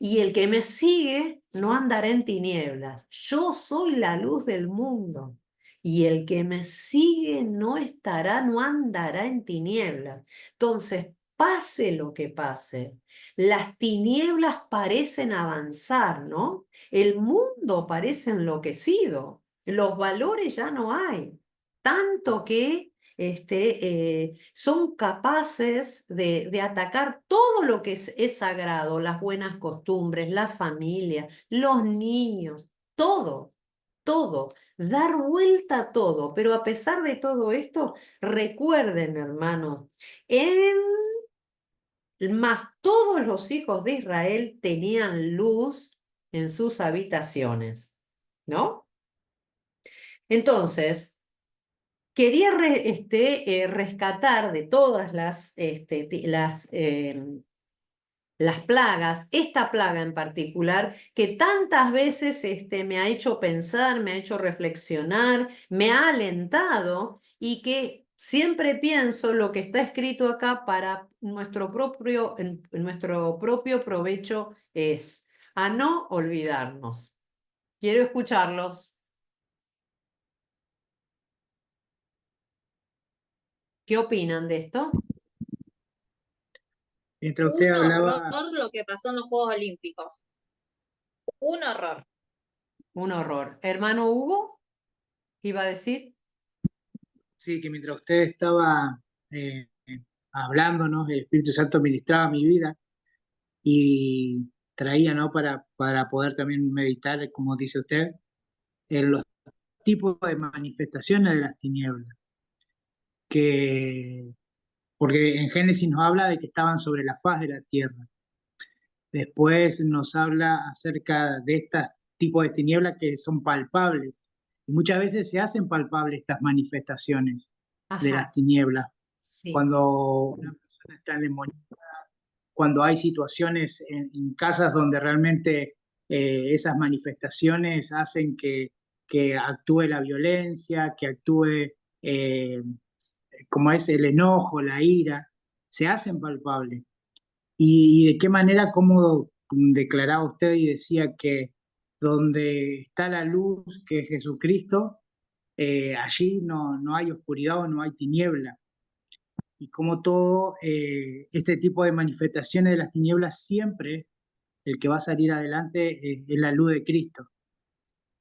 Y el que me sigue no andará en tinieblas. Yo soy la luz del mundo. Y el que me sigue no andará en tinieblas. Entonces, pase lo que pase, las tinieblas parecen avanzar, ¿no? El mundo parece enloquecido. Los valores ya no hay. Tanto que son capaces de atacar todo lo que es sagrado, las buenas costumbres, la familia, los niños, todo, dar vuelta a todo. Pero a pesar de todo esto, recuerden, hermanos, más todos los hijos de Israel tenían luz en sus habitaciones, ¿no? Entonces, quería rescatar de todas las plagas, esta plaga en particular, que tantas veces me ha hecho pensar, me ha hecho reflexionar, me ha alentado y que siempre pienso lo que está escrito acá para nuestro propio provecho es a no olvidarnos. Quiero escucharlos. ¿Qué opinan de esto? Mientras usted Un hablaba, horror lo que pasó en los Juegos Olímpicos. Un horror. Un horror. Hermano Hugo, ¿qué iba a decir? sí, que mientras usted estaba hablándonos, el Espíritu Santo ministraba mi vida y traía, ¿no? Para poder también meditar, como dice usted, en los tipos de manifestaciones de las tinieblas. Porque en Génesis nos habla de que estaban sobre la faz de la tierra. Después nos habla acerca de estos tipos de tinieblas que son palpables. Y muchas veces se hacen palpables estas manifestaciones de las tinieblas. Sí. Cuando una persona está endemoniada, cuando hay situaciones en casas donde realmente esas manifestaciones hacen que actúe la violencia, que actúe como es el enojo, la ira, se hacen palpables. Y de qué manera, como declaraba usted y decía que donde está la luz, que es Jesucristo, allí no hay oscuridad o no hay tiniebla. Y como todo este tipo de manifestaciones de las tinieblas, siempre el que va a salir adelante es la luz de Cristo.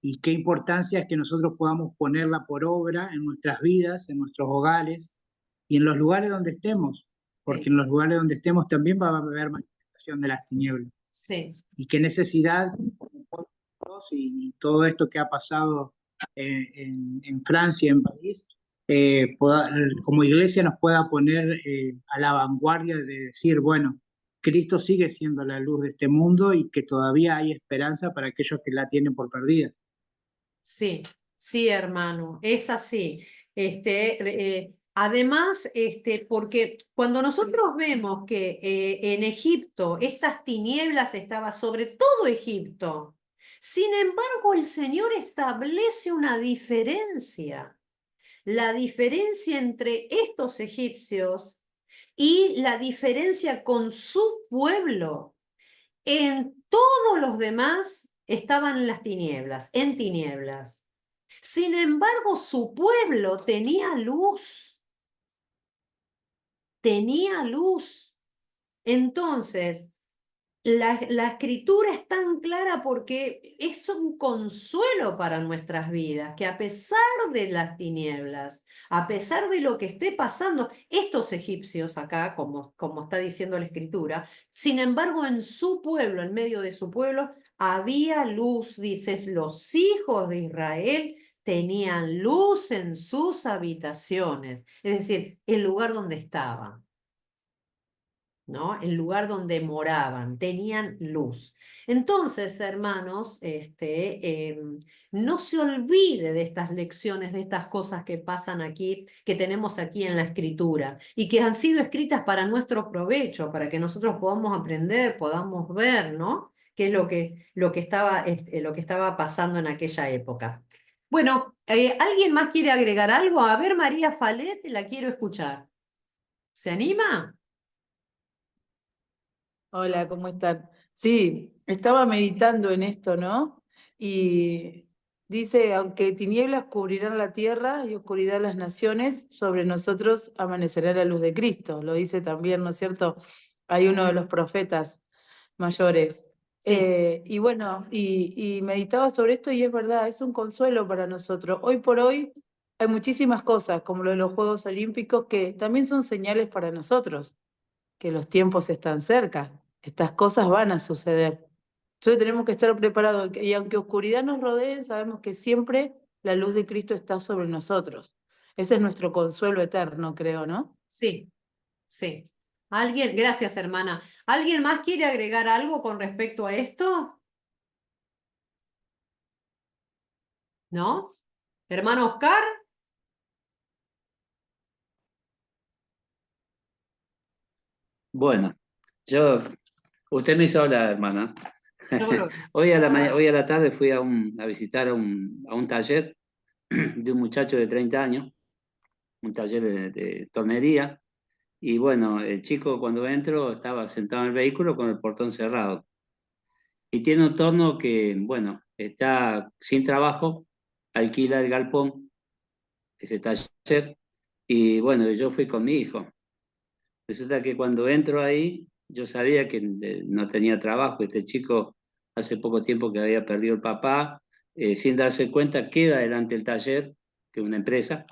Y qué importancia es que nosotros podamos ponerla por obra en nuestras vidas, en nuestros hogares y en los lugares donde estemos, porque en los lugares donde estemos también va a haber manifestación de las tinieblas. Sí. Y qué necesidad, y todo esto que ha pasado en Francia, en París, como iglesia nos pueda poner a la vanguardia de decir, bueno, Cristo sigue siendo la luz de este mundo y que todavía hay esperanza para aquellos que la tienen por perdida. Sí, sí, hermano, es así. Además, porque cuando nosotros vemos que en Egipto estas tinieblas estaban sobre todo Egipto, sin embargo el Señor establece una diferencia. La diferencia entre estos egipcios y la diferencia con su pueblo. En todos los demás estaban en las tinieblas, en tinieblas. Sin embargo, su pueblo tenía luz. Tenía luz. Entonces, la escritura es tan clara porque es un consuelo para nuestras vidas, que a pesar de las tinieblas, a pesar de lo que esté pasando, estos egipcios acá, como está diciendo la escritura, sin embargo en su pueblo, en medio de su pueblo, había luz, dices, los hijos de Israel tenían luz en sus habitaciones, es decir, el lugar donde estaban. ¿No? El lugar donde moraban, tenían luz. Entonces, hermanos, no se olvide de estas lecciones, de estas cosas que pasan aquí, que tenemos aquí en la Escritura, y que han sido escritas para nuestro provecho, para que nosotros podamos aprender, podamos ver, ¿no? Qué es lo que estaba pasando en aquella época. Bueno, ¿alguien más quiere agregar algo? A ver, María Falet, la quiero escuchar. ¿Se anima? Hola, ¿cómo están? Sí, estaba meditando en esto, ¿no? Y dice, aunque tinieblas cubrirán la tierra y oscuridad las naciones, sobre nosotros amanecerá la luz de Cristo. Lo dice también, ¿no es cierto? Hay uno de los profetas mayores. Sí. Y bueno, y meditaba sobre esto y es verdad, es un consuelo para nosotros. Hoy por hoy hay muchísimas cosas, como lo de los Juegos Olímpicos, que también son señales para nosotros, que los tiempos están cerca. Estas cosas van a suceder. Entonces tenemos que estar preparados. Y aunque oscuridad nos rodee, sabemos que siempre la luz de Cristo está sobre nosotros. Ese es nuestro consuelo eterno, creo, ¿no? Sí, sí. ¿Alguien? Gracias, hermana. ¿Alguien más quiere agregar algo con respecto a esto? ¿No? ¿Hermano Oscar? Bueno, usted me hizo hablar, hermana. No, Hoy a la tarde fui a visitar a un taller de un muchacho de 30 años, un taller de tornería, y bueno, el chico cuando entro estaba sentado en el vehículo con el portón cerrado. Y tiene un torno que, bueno, está sin trabajo, alquila el galpón, ese taller, y bueno, yo fui con mi hijo. Resulta que cuando entro ahí, yo sabía que no tenía trabajo. Este chico hace poco tiempo que había perdido el papá, sin darse cuenta queda delante del taller, que es una empresa,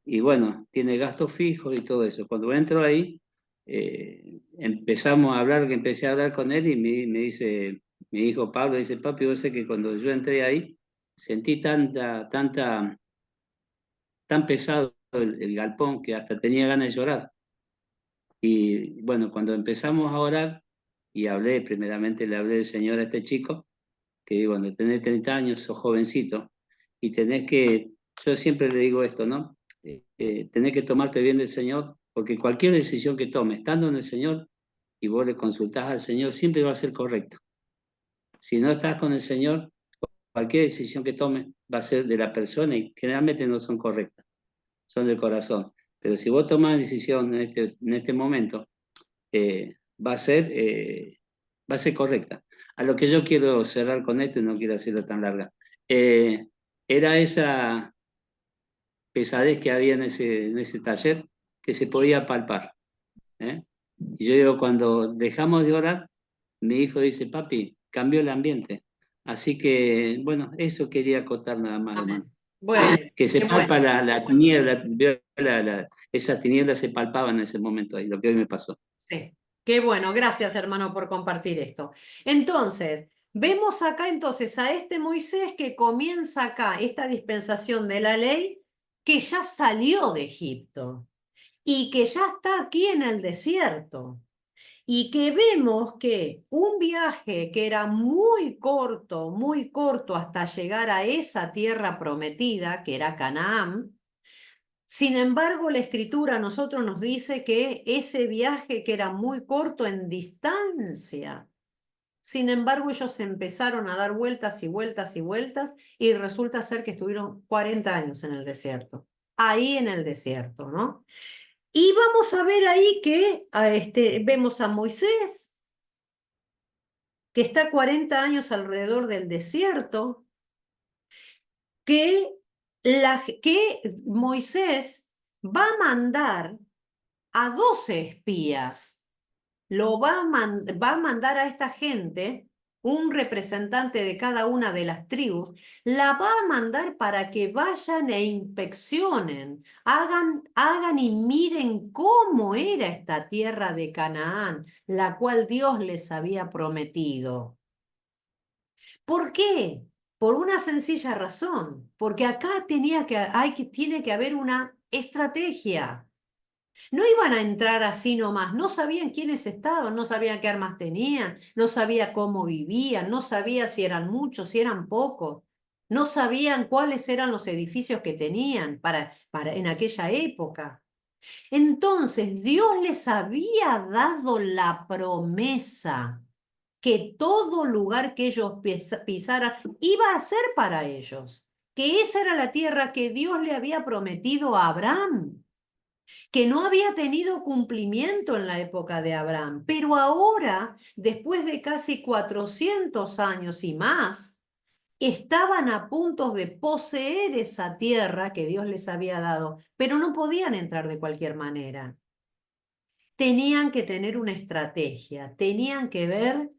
y bueno, tiene gastos fijos y todo eso. Cuando entro ahí, empezamos a hablar, que empecé a hablar con él y me dice, mi hijo Pablo dice, papi, yo sé que cuando yo entré ahí, sentí tan pesado el galpón que hasta tenía ganas de llorar. Y bueno, cuando empezamos a orar y primeramente le hablé del Señor a este chico, que bueno, tenés 30 años, sos jovencito, y yo siempre le digo esto, ¿no? Tenés que tomarte bien del Señor, porque cualquier decisión que tomes, estando en el Señor, y vos le consultás al Señor, siempre va a ser correcta. Si no estás con el Señor, cualquier decisión que tomes va a ser de la persona y generalmente no son correctas, son del corazón. Pero si vos tomás decisión en este momento, va a ser correcta. A lo que yo quiero cerrar con esto y no quiero hacerlo tan larga. Era esa pesadez que había en ese taller que se podía palpar. Y yo digo, cuando dejamos de orar, mi hijo dice, papi, cambió el ambiente. Así que, bueno, eso quería acotar nada más, hermano. Bueno, Que se qué palpa bueno. la tiniebla, esa tiniebla se palpaba en ese momento ahí, lo que hoy me pasó. Sí, qué bueno. Gracias, hermano, por compartir esto. Entonces, vemos acá entonces a este Moisés que comienza acá esta dispensación de la ley, que ya salió de Egipto y que ya está aquí en el desierto. y que vemos que un viaje que era muy corto hasta llegar a esa tierra prometida, que era Canaán, sin embargo, la Escritura a nosotros nos dice que ese viaje que era muy corto en distancia, sin embargo, ellos empezaron a dar vueltas y vueltas y vueltas y resulta ser que estuvieron 40 años en el desierto, ahí en el desierto, ¿no? Y vamos a ver ahí que vemos a Moisés, que está 40 años alrededor del desierto, que Moisés va a mandar a 12 espías. Va a mandar a esta gente, un representante de cada una de las tribus, la va a mandar para que vayan e inspeccionen, hagan y miren cómo era esta tierra de Canaán, la cual Dios les había prometido. ¿Por qué? Por una sencilla razón, porque acá tiene que haber una estrategia. No iban a entrar así nomás, no sabían quiénes estaban, no sabían qué armas tenían, no sabían cómo vivían, no sabían si eran muchos, si eran pocos, no sabían cuáles eran los edificios que tenían en aquella época. Entonces Dios les había dado la promesa que todo lugar que ellos pisaran iba a ser para ellos, que esa era la tierra que Dios le había prometido a Abraham, que no había tenido cumplimiento en la época de Abraham, pero ahora, después de casi 400 años y más, estaban a punto de poseer esa tierra que Dios les había dado, pero no podían entrar de cualquier manera. Tenían que tener una estrategia, tenían que ver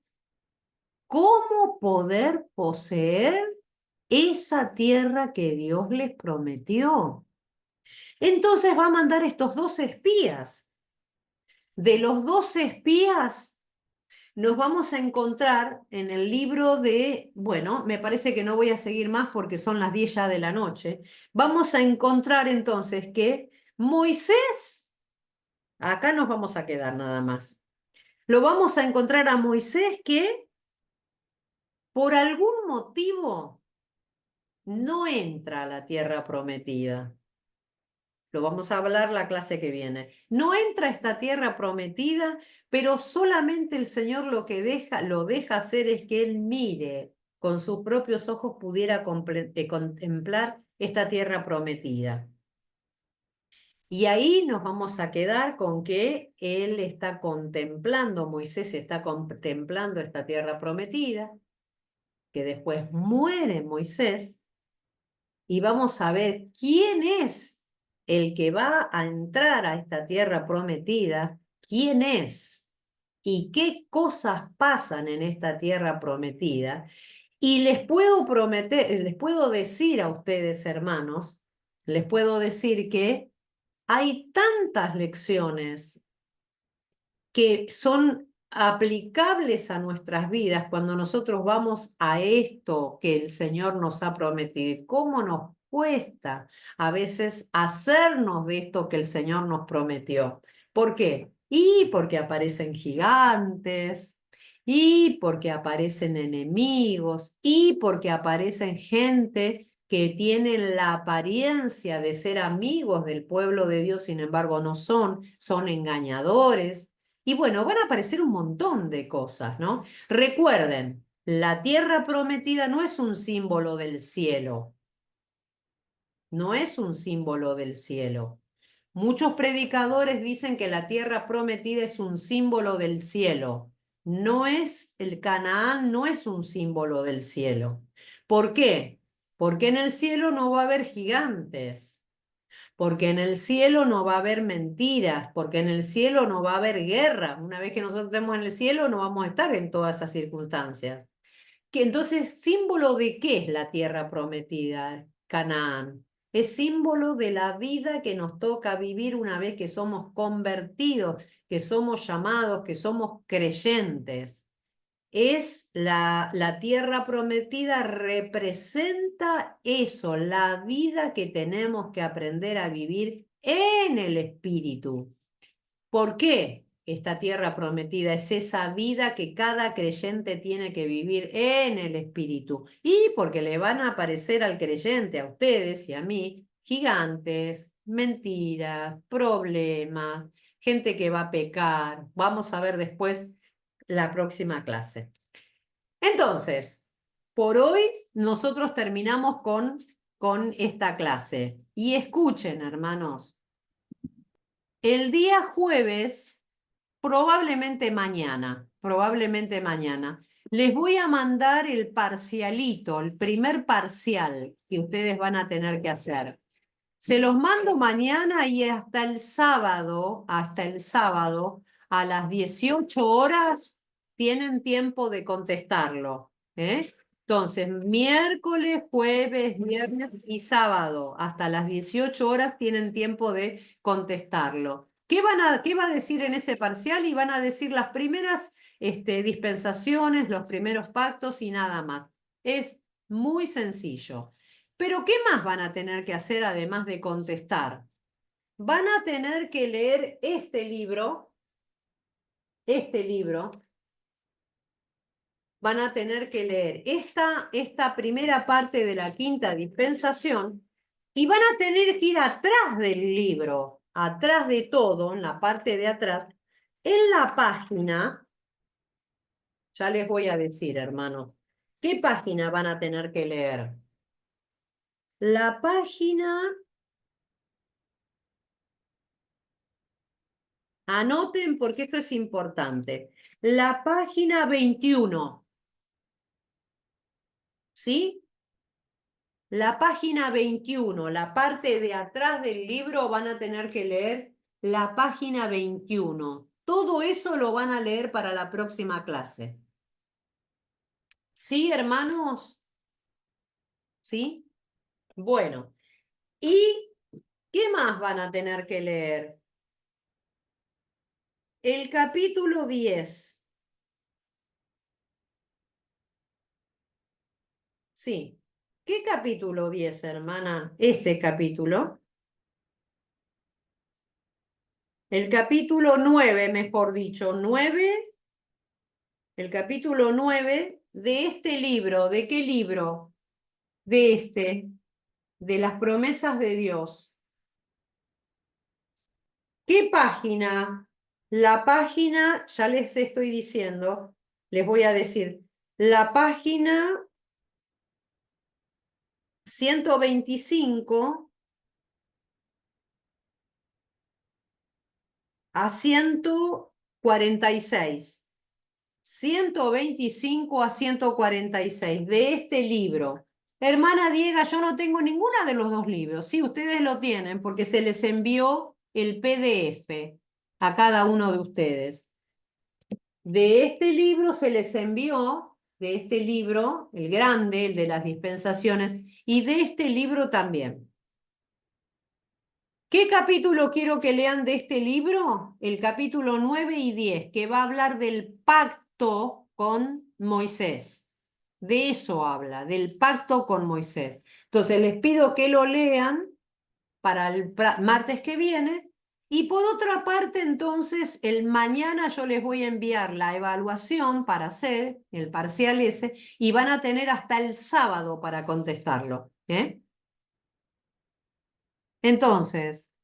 cómo poder poseer esa tierra que Dios les prometió. Entonces va a mandar estos 12 espías. De los 12 espías nos vamos a encontrar en el libro de, bueno, me parece que no voy a seguir más porque son las 10 ya de la noche. Vamos a encontrar entonces que Moisés, acá nos vamos a quedar nada más. Lo vamos a encontrar a Moisés que por algún motivo no entra a la tierra prometida. Lo vamos a hablar la clase que viene. No entra a esta tierra prometida, pero solamente el Señor lo deja hacer es que Él mire, con sus propios ojos pudiera contemplar esta tierra prometida. Y ahí nos vamos a quedar con que Él está contemplando, Moisés está contemplando esta tierra prometida, que después muere Moisés, y vamos a ver quién es el que va a entrar a esta tierra prometida, quién es y qué cosas pasan en esta tierra prometida. Y les puedo decir a ustedes, hermanos, les puedo decir que hay tantas lecciones que son aplicables a nuestras vidas cuando nosotros vamos a esto que el Señor nos ha prometido. ¿Cómo nos cuesta a veces hacernos de esto que el Señor nos prometió? ¿Por qué? Y porque aparecen gigantes, y porque aparecen enemigos, y porque aparecen gente que tienen la apariencia de ser amigos del pueblo de Dios, sin embargo no son engañadores. Y bueno, van a aparecer un montón de cosas, ¿no? Recuerden, la tierra prometida no es un símbolo del cielo. No es un símbolo del cielo. Muchos predicadores dicen que la tierra prometida es un símbolo del cielo. El Canaán no es un símbolo del cielo. ¿Por qué? Porque en el cielo no va a haber gigantes. Porque en el cielo no va a haber mentiras, porque en el cielo no va a haber guerra. Una vez que nosotros estemos en el cielo no vamos a estar en todas esas circunstancias. Entonces, ¿símbolo de qué es la tierra prometida, Canaán? Es símbolo de la vida que nos toca vivir una vez que somos convertidos, que somos llamados, que somos creyentes. Es la tierra prometida, representa eso, la vida que tenemos que aprender a vivir en el Espíritu. ¿Por qué? esta tierra prometida, es esa vida que cada creyente tiene que vivir en el Espíritu. Y porque le van a aparecer al creyente, a ustedes y a mí, gigantes, mentiras, problemas, gente que va a pecar. Vamos a ver después la próxima clase. Entonces, por hoy nosotros terminamos con esta clase. Y escuchen, hermanos, el día jueves, probablemente mañana, les voy a mandar el parcialito, el primer parcial que ustedes van a tener que hacer. Se los mando mañana y hasta el sábado, a las 18 horas, tienen tiempo de contestarlo. Entonces, miércoles, jueves, viernes y sábado, hasta las 18 horas tienen tiempo de contestarlo. ¿Qué va a decir en ese parcial? Y van a decir las primeras dispensaciones, los primeros pactos y nada más. Es muy sencillo. Pero ¿qué más van a tener que hacer además de contestar? Van a tener que leer este libro. Van a tener que leer esta primera parte de la quinta dispensación y van a tener que ir atrás del libro, atrás de todo, en la parte de atrás, en la página, ya les voy a decir, hermanos, ¿qué página van a tener que leer? La página, anoten porque esto es importante, la página 21, ¿sí? La página 21, la parte de atrás del libro van a tener que leer la página 21. Todo eso lo van a leer para la próxima clase. ¿Sí, hermanos? ¿Sí? Bueno, ¿y qué más van a tener que leer? El capítulo 10. Sí. ¿Qué capítulo 10, hermana? Este capítulo. El capítulo 9, mejor dicho, 9. El capítulo 9 de este libro. ¿De qué libro? De las promesas de Dios. ¿Qué página? La página, ya les estoy diciendo, les voy a decir, la página 125 a 146. 125 a 146 de este libro. Hermana Diega, yo no tengo ninguna de los dos libros. Sí, ustedes lo tienen porque se les envió el PDF a cada uno de ustedes. De este libro se les envió, de este libro, el grande, el de las dispensaciones, y de este libro también. ¿Qué capítulo quiero que lean de este libro? El capítulo 9 y 10, que va a hablar del pacto con Moisés. De eso habla, del pacto con Moisés. Entonces les pido que lo lean para el martes que viene. Y por otra parte, entonces, el mañana yo les voy a enviar la evaluación para hacer el parcial ese y van a tener hasta el sábado para contestarlo. Entonces,